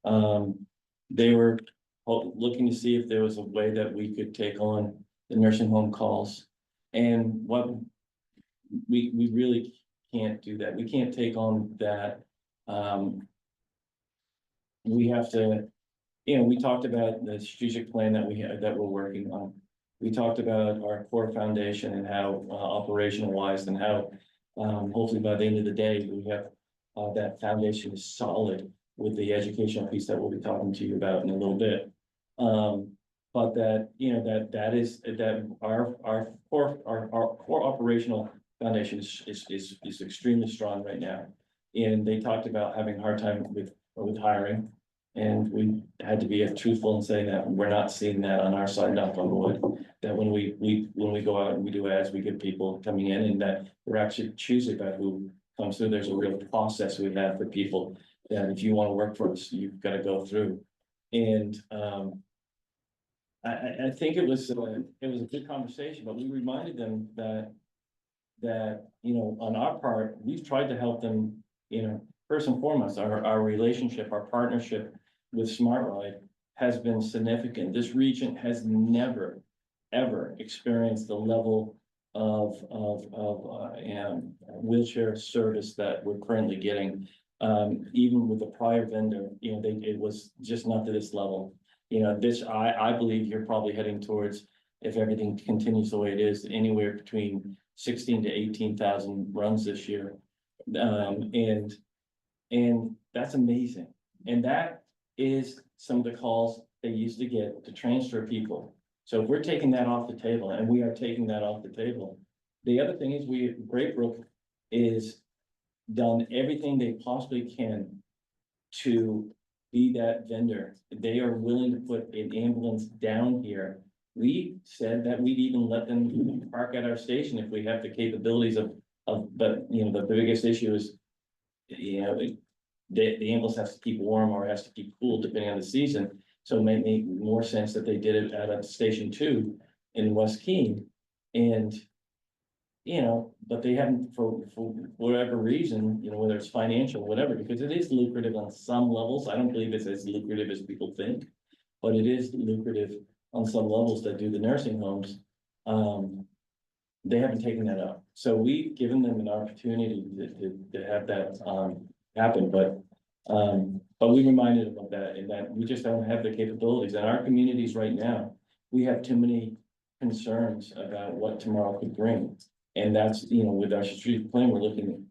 They were looking to see if there was a way that we could take on the nursing home calls. And what we really can't do that. We can't take on that. We have to, we talked about the strategic plan that we have, that we're working on. We talked about our core foundation and how operational wise and how hopefully by the end of the day, we have that foundation is solid with the educational piece that we'll be talking to you about in a little bit. But that, that is, that our core operational foundation is extremely strong right now. And they talked about having a hard time with hiring. And we had to be truthful and say that we're not seeing that on our side, knock on wood. That when we go out and we do ads, we get people coming in, and that we're actually choosing about who comes through. There's a real process we have for people that if you want to work for us, you've got to go through. And I think it was a good conversation, but we reminded them that on our part, we've tried to help them, first and foremost, our relationship, our partnership with SmartRide has been significant. This region has never, ever experienced the level of wheelchair service that we're currently getting. Even with the prior vendor, it was just not to this level. I believe you're probably heading towards, if everything continues the way it is, anywhere between 16 to 18,000 runs this year. And that's amazing. And that is some of the calls they used to get to transfer people. So if we're taking that off the table, and we are taking that off the table, the other thing is Great Brook is done everything they possibly can to be that vendor. They are willing to put an ambulance down here. We said that we'd even let them park at our station if we have the capabilities but the biggest issue is, the ambulance has to keep warm or has to keep cool depending on the season. So it might make more sense that they did it at a station 2 in West Keene. And, but they haven't for whatever reason, whether it's financial, whatever, because it is lucrative on some levels. I don't believe it's as lucrative as people think, but it is lucrative on some levels that do the nursing homes. They haven't taken that up. So we've given them an opportunity to have that happen, but we reminded them of that, and that we just don't have the capabilities. In our communities right now, we have too many concerns about what tomorrow could bring. And that's, with our strategic plan, we're looking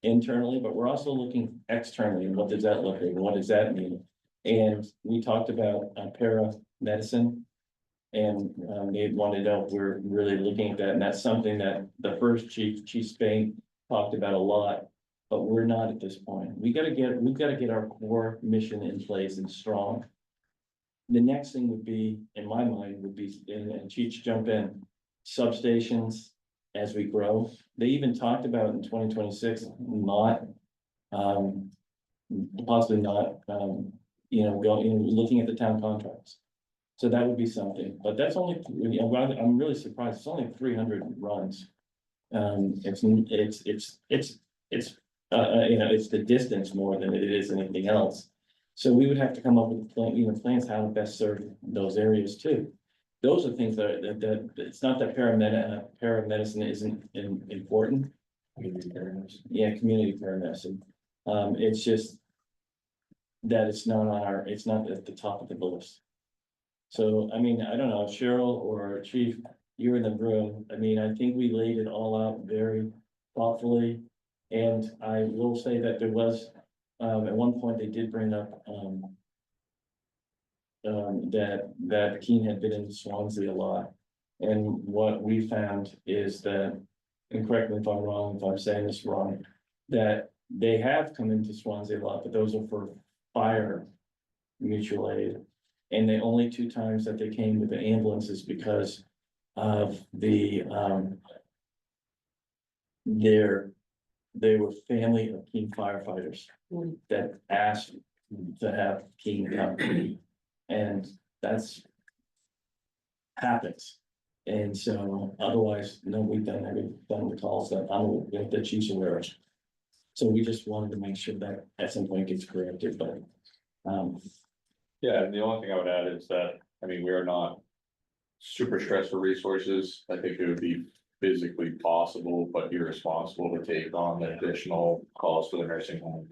internally, but we're also looking externally. And what does that look like? What does that mean? And we talked about paramedicine, and they wanted to know if we're really looking at that. And that's something that the first Chief Spain talked about a lot, but we're not at this point. We've got to get our core mission in place and strong. The next thing would be, in my mind, would be, and Chief jump in, substations as we grow. They even talked about in 2026, possibly not, looking at the town contracts. So that would be something, but that's only, I'm really surprised, it's only 300 runs. It's the distance more than it is anything else. So we would have to come up with plans how to best serve those areas too. Those are things that it's not that paramedicine isn't important. Yeah, community paramedicine. It's just that it's not at the top of the list. So, I don't know, Cheryl or Chief, you're in the room. I think we laid it all out very thoughtfully. And I will say that there was, at one point, they did bring up, that Keene had been in Swansea a lot. And what we found is that, and correct me if I'm wrong, if I'm saying this wrong, that they have come into Swansea a lot, but those are for fire mutual aid. And the only 2 times that they came with the ambulances because of they were family of Keene firefighters that asked to have Keene come. And that's happens. And so otherwise, no, we've done the calls that the chief's aware of. So we just wanted to make sure that at some point gets corrected, but Yeah, and the only thing I would add is that, I mean, we are not super stressed for resources. I think it would be physically possible, but irresponsible to take on the additional calls for the nursing home.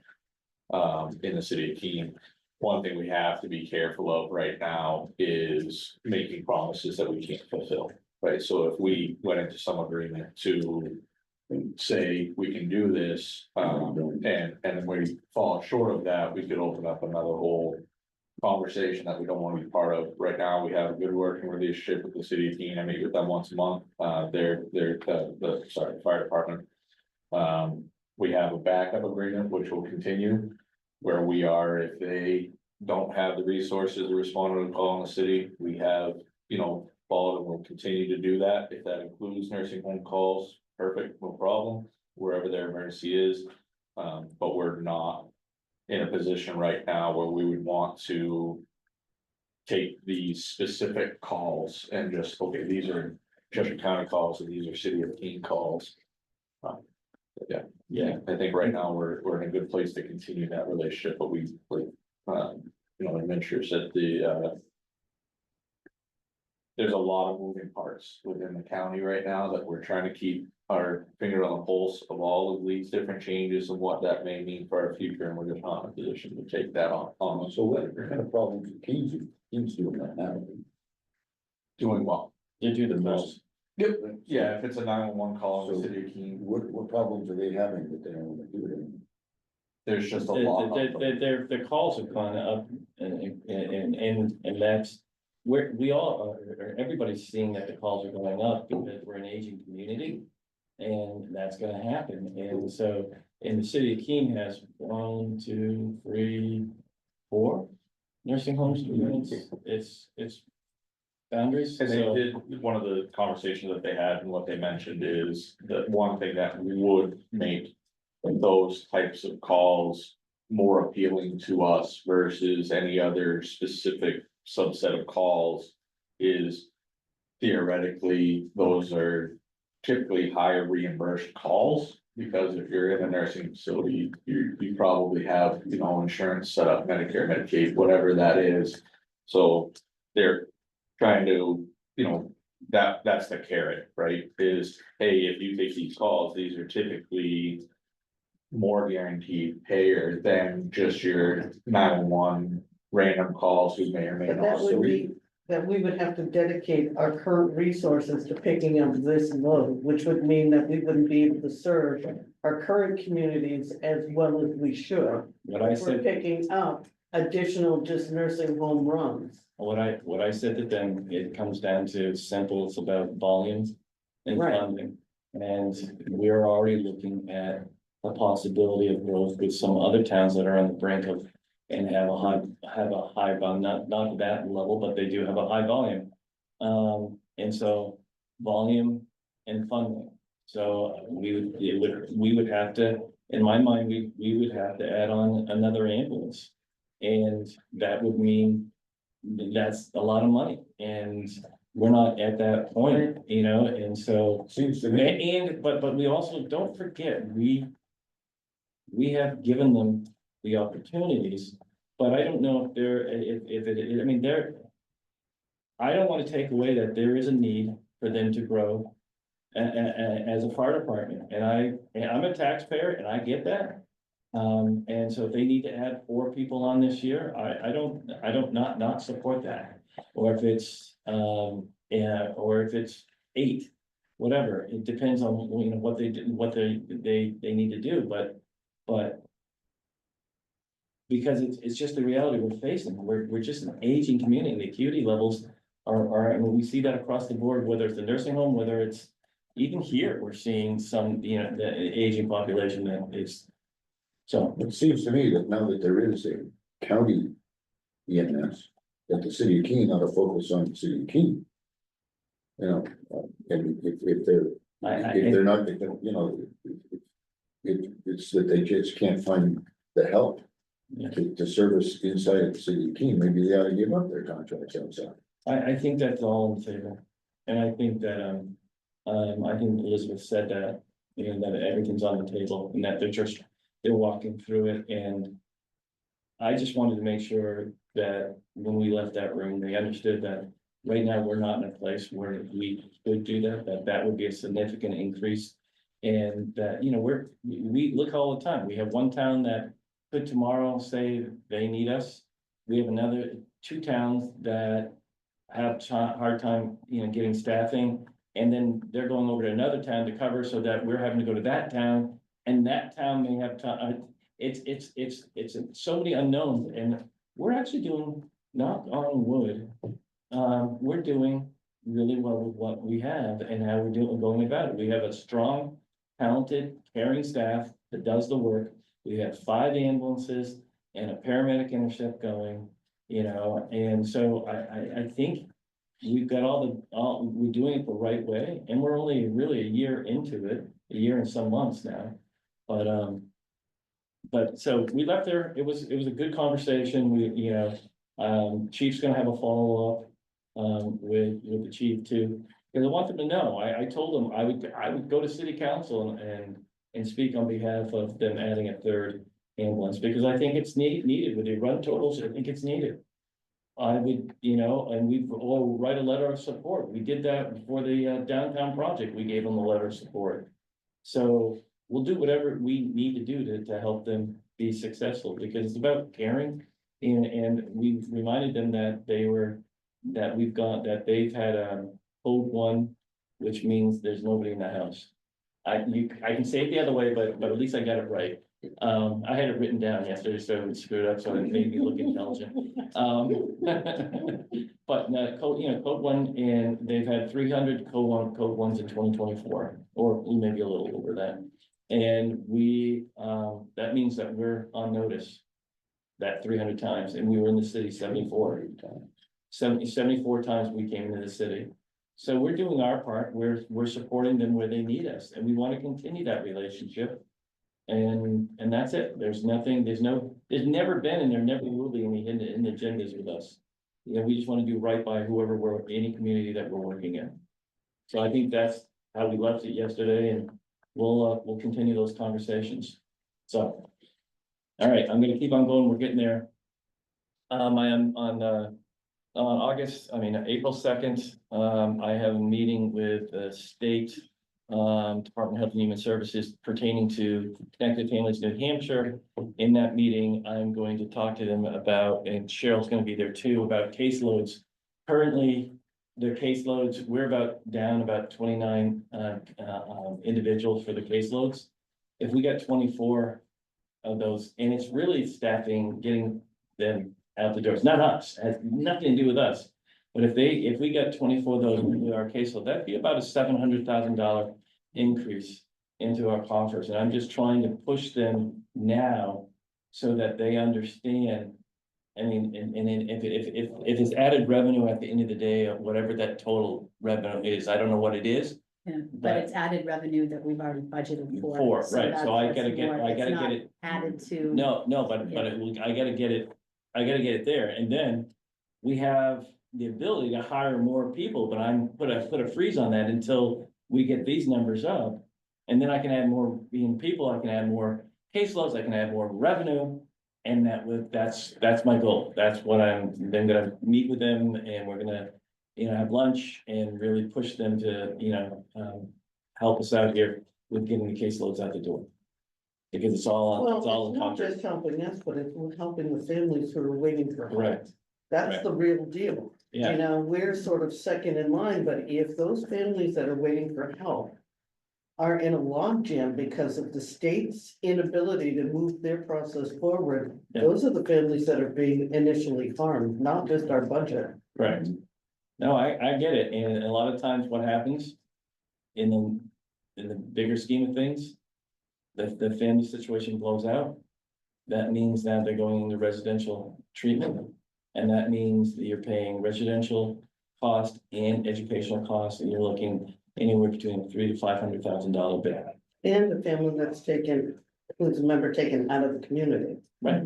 In the city of Keene. One thing we have to be careful of right now is making promises that we can't fulfill, right? So if we went into some agreement to say we can do this, and then we fall short of that, we could open up another whole conversation that we don't want to be part of. Right now, we have a good working relationship with the city of Keene. I meet with them once a month. They're the fire department. We have a backup agreement, which will continue. Where we are, if they don't have the resources to respond to a call in the city, we have, followed and will continue to do that. If that includes nursing home calls, perfect, no problem, wherever their emergency is. But we're not in a position right now where we would want to take these specific calls and just, okay, these are Cheshire County calls and these are City of Keene calls. Yeah, I think right now we're in a good place to continue that relationship, but we, like, Administrator said there's a lot of moving parts within the county right now that we're trying to keep our finger on the pulse of all of these different changes and what that may mean for our future, and we're just not in a position to take that on. So what kind of problems are Keens doing that now? Doing well. You do the calls. Yep, yeah, if it's a 911 call in the city of Keene, What problems are they having that they don't wanna do it anymore? there's just a lot of them. Their calls have gone up and that's where we all are, everybody's seeing that the calls are going up because we're an aging community. And that's gonna happen. And so in the city of Keene has 1, 2, 3, 4 nursing homes. It's boundaries. And they So did, one of the conversations that they had and what they mentioned is that one thing that would make those types of calls more appealing to us versus any other specific subset of calls is theoretically, those are typically higher reimbursed calls. Because if you're in a nursing facility, you probably have, insurance set up, Medicare, Medicaid, whatever that is. So they're trying to, that's the carrot, right? Is, hey, if you take these calls, these are typically more guaranteed payer than just your 911 random calls who may or may But not. that would be, that we would have to dedicate our current resources to picking up this load, which would mean that we wouldn't be able to serve our current communities as well as we should. what I We're said, picking up additional just nursing home runs. what I said to them, it comes down to simple, it's about volumes and Right. funding. And we're already looking at a possibility of growth with some other towns that are on the brink of and have a high volume, not that level, but they do have a high volume. And so volume and funding. So we would have to, in my mind, we would have to add on another ambulance. And that would mean that's a lot of money and we're not at that point, and so. Seems to me. But we also, don't forget, we have given them the opportunities, but I don't know if I mean, I don't want to take away that there is a need for them to grow as a fire department, and I'm a taxpayer and I get that. And so if they need to add 4 people on this year, I don't not support that. Or if it's, or if it's 8, whatever, it depends on, what they need to do, but. Because it's just the reality we're facing, we're just an aging community, and the acuity levels are, I mean, we see that across the board, whether it's the nursing home, whether it's. Even here, we're seeing some, the aging population that it's. So, It seems to me that now that there is a county EMS, that the city of Keene ought to focus on the city of Keene. And if they're not, it's that they just can't find the help. Yeah. To service inside of the city of Keene, maybe they ought to give up their contracts outside. I think that's all on the table, and I think that, I think Elizabeth said that, that everything's on the table, and that they're walking through it, and. I just wanted to make sure that when we left that room, they understood that right now, we're not in a place where we could do that, that would be a significant increase. And that, you know, we look all the time, we have one town that could tomorrow say they need us. We have another two towns that have hard time, you know, getting staffing. And then they're going over to another town to cover so that we're having to go to that town. And that town may have time, it's so many unknowns, and we're actually doing, knock on wood. We're doing really well with what we have and how we're doing, going about it. We have a strong, talented, caring staff that does the work. We have 5 ambulances and a paramedic intercept going, you know, and so I think we've got we're doing it the right way, and we're only really a year into it, a year and some months now. But so we left there, it was a good conversation, you know, Chief's gonna have a follow-up with the chief too. Because I want them to know, I told them I would go to city council and speak on behalf of them adding a 3rd ambulance, because I think it's needed with the run totals, I think it's needed. I would, you know, and we all write a letter of support. We did that before the downtown project. We gave them a letter of support. So we'll do whatever we need to do to help them be successful, because it's about caring. And we reminded them that that they've had code 1, which means there's nobody in the house. I can say it the other way, but at least I got it right. I had it written down yesterday, so it screwed up, so it made me look intelligent. But no, code 1, and they've had 300 code 1s in 2024, or maybe a little over that. And that means that we're on notice that 300 times, and we were in the city 74 times we came into the city. So we're doing our part, we're supporting them where they need us, and we want to continue that relationship. And that's it. There's never been, and there never will be any hidden agendas with us. You know, we just want to do right by whoever any community that we're working in. So I think that's how we left it yesterday, and we'll continue those conversations. So, all right, I'm gonna keep on going. We're getting there. I am on April 2nd, I have a meeting with the state Department of Health and Human Services pertaining to Connected Families New Hampshire. In that meeting, I'm going to talk to them about, and Cheryl's gonna be there too, about caseloads. Currently, their caseloads, we're down about 29 individuals for the caseloads. If we got 24 of those, and it's really staffing, getting them out the doors, not us, it has nothing to do with us. But if we got 24 of those into our caseload, that'd be about a $700,000 increase into our coffers. And I'm just trying to push them now so that they understand. I mean, and if it's added revenue at the end of the day, or whatever that total revenue is, I don't know what it is. Yeah, but it's added revenue that we've already budgeted for. Right, so I gotta that's get, more- I it's gotta not get it. Added to. No, Yeah. I gotta get it there, and then we have the ability to hire more people, but put a freeze on that until we get these numbers up. And then I can add more people, I can add more caseloads, I can add more revenue. And that's my goal. That's what I'm gonna meet with them, and we're gonna, have lunch and really push them to, help us out here with getting the caseloads out the door. Because it's all Well, in it's not concert. just helping us, but it's helping the families who are waiting for help. Right, That's right. the real deal. yeah, You know, we're sort of second in line, but if those families that are waiting for help are in a logjam because of the state's inability to move their process forward, Yeah. those are the families that are being initially harmed, not just our budget. right. No, I get it, and a lot of times what happens in the bigger scheme of things, the family situation blows out. That means that they're going into residential treatment, and that means that you're paying residential cost and educational costs, and you're looking anywhere between $300,000 to $500,000 bill. And the family who's a member taken out of the community. Right,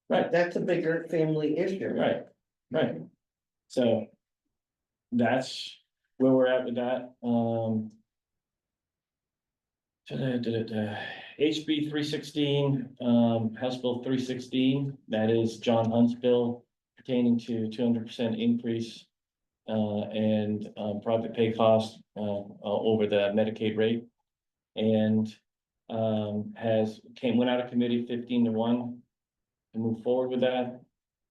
right, That's a bigger family issue. right. So that's where we're at with that. HB 316, House Bill 316, that is John Hunt's bill pertaining to 200% increase and private pay costs over the Medicaid rate. And went out of committee 15-1 to move forward with that.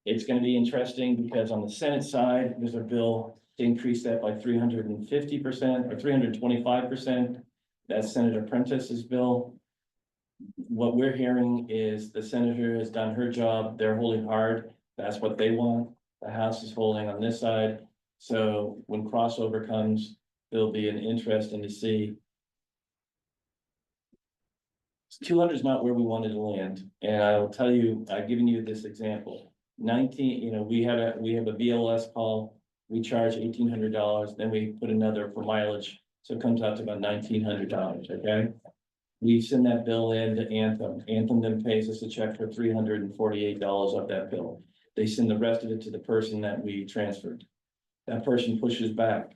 It's gonna be interesting because on the Senate side, there's a bill to increase that by 350% or 325%. That's Senator Prentice's bill. What we're hearing is the senator has done her job. They're holding hard. That's what they want. The House is holding on this side. So when crossover comes, there'll be an interesting to see. 200 is not where we wanted to land. And I will tell you, I've given you this example. 19, we have a BLS call. We charge $1,800, then we put another for mileage. So it comes out to about $1,900, okay? We send that bill in to Anthem. Anthem then pays us a check for $348 of that bill. They send the rest of it to the person that we transferred. That person pushes back.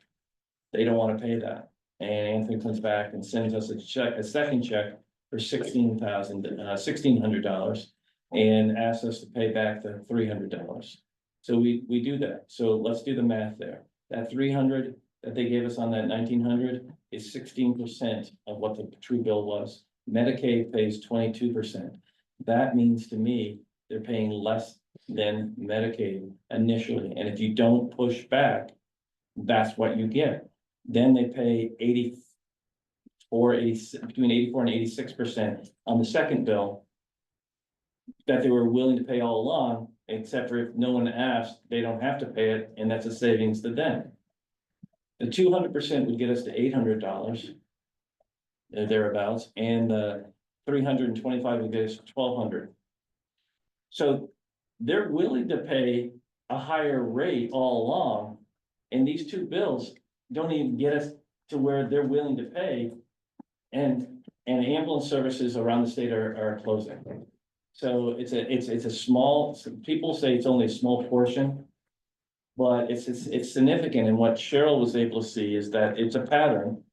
They don't want to pay that. And Anthem comes back and sends us a second check for $1,600 and asks us to pay back the $300. So we do that. So let's do the math there. That 300 that they gave us on that 1,900 is 16% of what the true bill was. Medicaid pays 22%. That means to me, they're paying less than Medicaid initially. And if you don't push back, that's what you get. Then they pay between 84 and 86% on the second bill that they were willing to pay all along, except for if no one asked, they don't have to pay it, and that's a savings to them. The 200% would get us to $800, thereabouts, and the 325 would get us to $1,200. So they're willing to pay a higher rate all along, and these two bills don't even get us to where they're willing to pay. And ambulance services around the state are closing. So it's a small, people say it's only a small portion. But it's significant, and what Cheryl was able to see is that it's a pattern.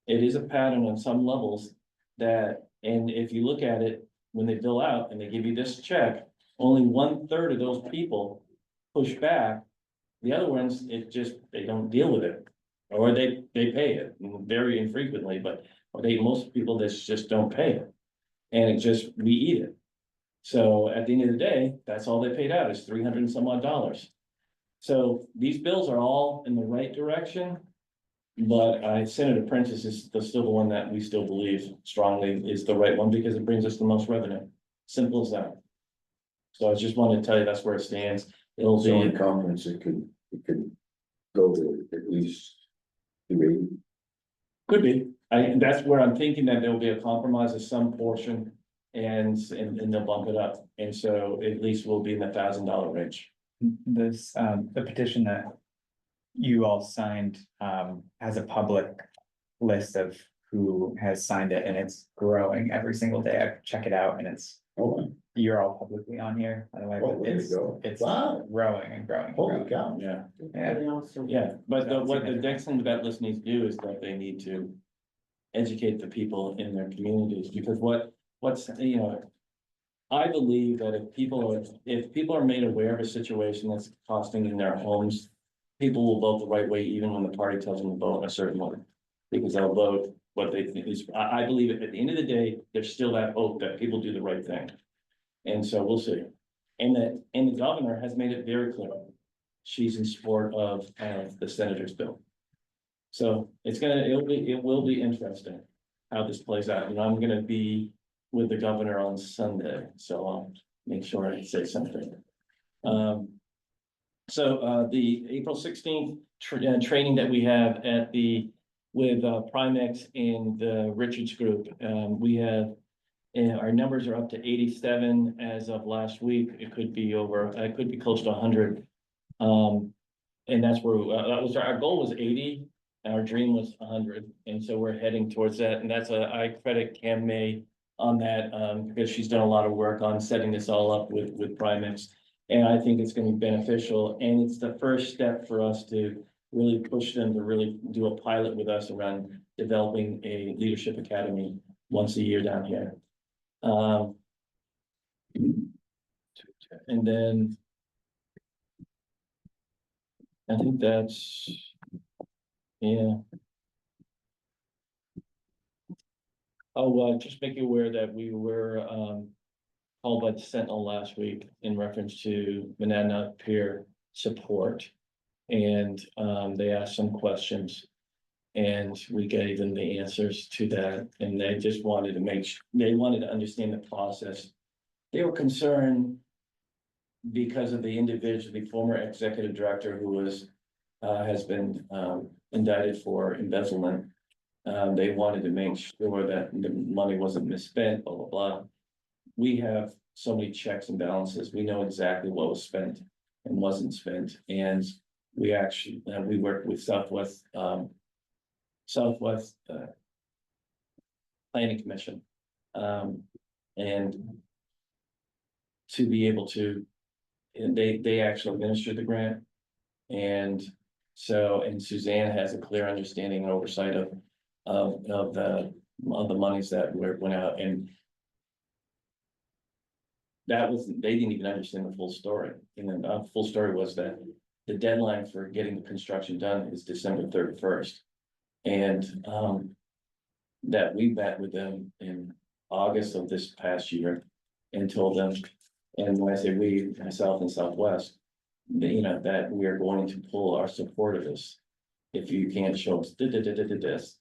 It is a pattern on some levels and if you look at it, when they bill out and they give you this check, only 1/3 of those people push back. The other ones, they don't deal with it. Or they pay it very infrequently, but most people just don't pay it. And we eat it. So at the end of the day, that's all they paid out is $300 and some odd. So these bills are all in the right direction. But Senator Prentice is still the one that we still believe strongly is the right one because it brings us the most revenue. Simple as that. So I just wanted to tell you that's where it stands. It'll So in be, conference, it could go to at least 280. could be. That's where I'm thinking that there'll be a compromise of some portion and they'll bump it up. And so at least we'll be in the $1,000 range. This, the petition that you all signed, has a public list of who has signed it, and it's growing every single day. I check it out, and Oh, you're all publicly on here, by the way, Oh, but there you it's, go. it's Wow. growing and growing. and holy growing. cow. Yeah. Yeah. Really awesome. Yeah, but That's what the significant. next thing that list needs to do is that they need to educate the people in their communities, because I believe that if people are made aware of a situation that's costing in their homes, people will vote the right way, even when the party tells them to vote a certain way. Because they'll vote what they think is, I believe at the end of the day, there's still that hope that people do the right thing. And so we'll see. And the governor has made it very clear. She's in support of the senator's bill. So it will be interesting how this plays out. And I'm gonna be with the governor on Sunday, so I'll make sure I say something. So the April 16th training that we have with Primex and the Richards Group, we have, our numbers are up to 87 as of last week. It could be close to 100. And that's where, our goal was 80, our dream was 100. And so we're heading towards that. And I credit Cam May on that, because she's done a lot of work on setting this all up with Primex. And I think it's gonna be beneficial, and it's the first step for us to really push them to really do a pilot with us around developing a leadership academy once a year down here. And then I think that's, yeah. Oh, just make you aware that we were, called by the Sentinel last week in reference to Banana Pier support. And, they asked some questions. And we gave them the answers to that, and they just wanted to they wanted to understand the process. They were concerned because of the individual, the former executive director who was, has been, indicted for embezzlement. They wanted to make sure that the money wasn't misspent, blah, blah, blah. We have so many checks and balances. We know exactly what was spent and wasn't spent, and we actually, we worked with Southwest Planning Commission. And to be able to, and they actually administered the grant. And so, and Suzanne has a clear understanding and oversight of the monies that went out, and that was, they didn't even understand the full story. And then the full story was that the deadline for getting the construction done is December 31st. And that we met with them in August of this past year and told them, and when I say we, myself and Southwest, that, that we are going to pull our support of this. If you can't show us this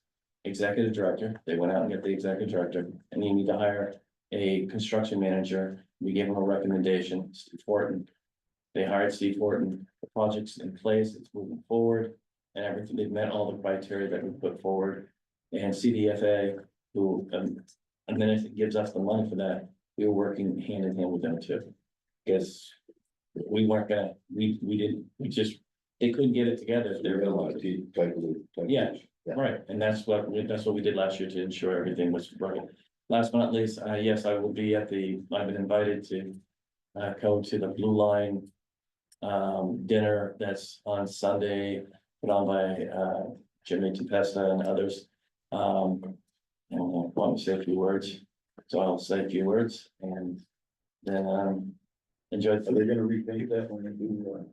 executive director, they went out and got the executive director, and you need to hire a construction manager. We gave them a recommendation, Steve Horton. They hired Steve Horton. The project's in place, it's moving forward, and everything, they've met all the criteria that we put forward. And CDFA, who, and then it gives us the money for that, we were working hand in hand with them too. Because we weren't gonna, we didn't, we just, they couldn't get it together. There are a lot of Yeah. Right, and that's what we did last year to ensure everything was right. Last but not least, yes, I will be at I've been invited to go to the Blue Line dinner that's on Sunday, put on by Jimmy Tempesta and others. And I want to say a few words, so I'll say a few words and then enjoy. Are they gonna repaint that when they do?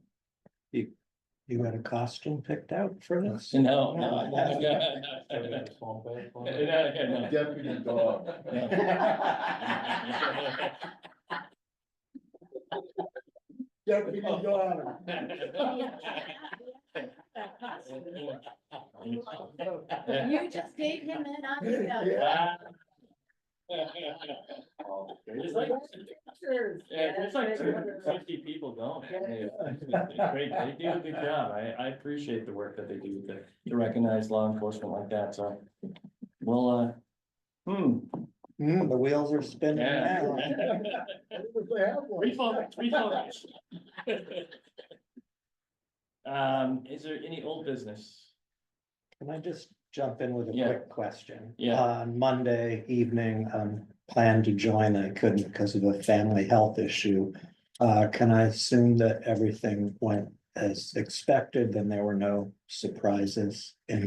You got a costume picked out for this? No. Deputy dog. Deputy dog. You just gave him an idea. Yeah. There's like 250 people going. It's great. They do a good job. I appreciate the work that they do to recognize law enforcement like that, so. Well, The wheels are spinning yeah. now. Refocus. Is there any old business? Can I just jump in with a Yeah. quick question? Yeah. On Monday evening, planned to join, I couldn't because of a family health issue. Can I assume that everything went as expected, then there were no surprises? Well,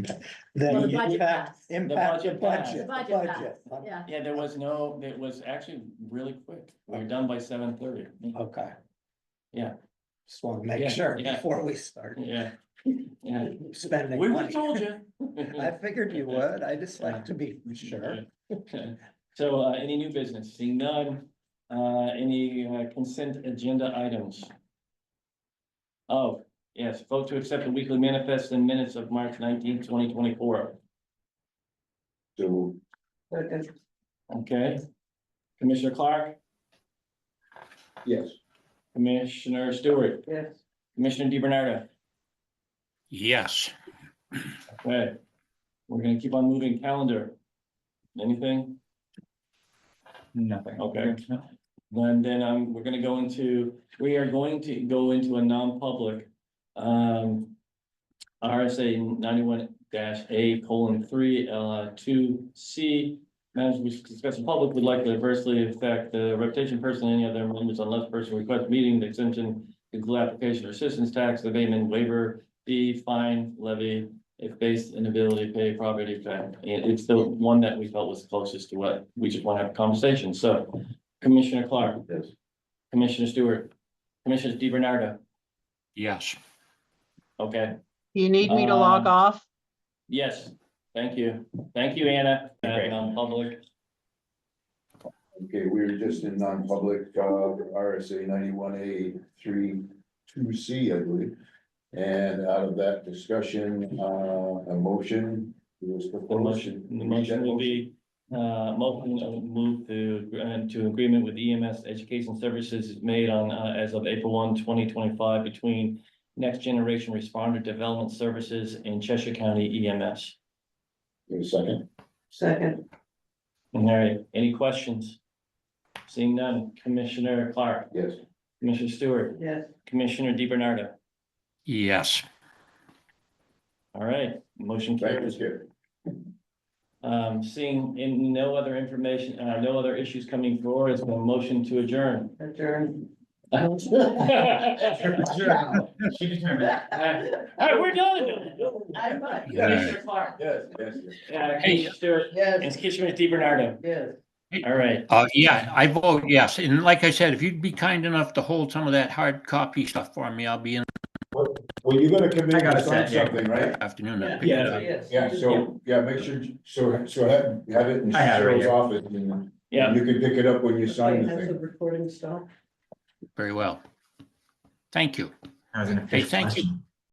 the budget passed. Impact the The budget budget, passed. the budget. Yeah. Yeah, it was actually really quick. We were done by 7:30. Okay. Yeah. Just want to Yeah, make sure yeah. before we start Yeah. Yeah. spending We money. told you. I figured you would. I just like to be sure. So, any new business? Seeing none, any consent agenda items? Oh, yes, vote to accept the weekly manifest and minutes of March 19th, 2024. So, Okay. Commissioner Clark, yes, Commissioner Stewart, Yes. Commissioner DiBernardo. Yes. Okay, we're gonna keep on moving. Calendar. Anything? Nothing. Okay. And then we are going to go into a non-public. RSA 91-A:3, 2C. Matters we discuss in public would likely adversely affect the reputation, person, any other members unless person requests meeting, the exemption, include application or assistance tax, abatement, waiver, fee, fine, levy, if based inability to pay property tax. And it's the one that we felt was closest to what we just want to have a conversation. So Commissioner Clark, yes, Commissioner Stewart, Commissioner DiBernardo, Yes. Okay, You need me to log off? yes, thank you. Thank you, Anna. Great. Non-public. Okay, we were just in non-public, RSA 91A 3(2)C, I believe. And out of that discussion, a motion was The proposed. motion will be, motion move to agreement with EMS Education Services is made on, as of April 1, 2025, between Next Generation Responder Development Services and Cheshire County EMS. Give a second. Second, All right, any questions? Seeing none, Commissioner Clark, Yes. Commissioner Stewart, yes. Commissioner DiBernardo. Yes. All right, motion Thank you, carries. Skip. Seeing in no other information, no other issues coming forward, is a motion to adjourn. Adjourn. She determined. All right, we're done. Commissioner Clark, Yes, yes, yes. Commissioner Stewart, and Yes, Commissioner DiBernardo. yes. All right, Yeah, I vote yes. And like I said, if you'd be kind enough to hold some of that hard copy stuff for me, I'll be in Well, you're gonna come in I got and it sign set, yeah. something, right? the afternoon. Yeah. I'll pick it up. Yes. Yeah, so, yeah, make sure, so have it in I have it right Cheryl's here. office and yeah. you can pick it up when you sign the Has the thing. recording stopped? Very well. Thank you. That was an Hey, official thank you. question.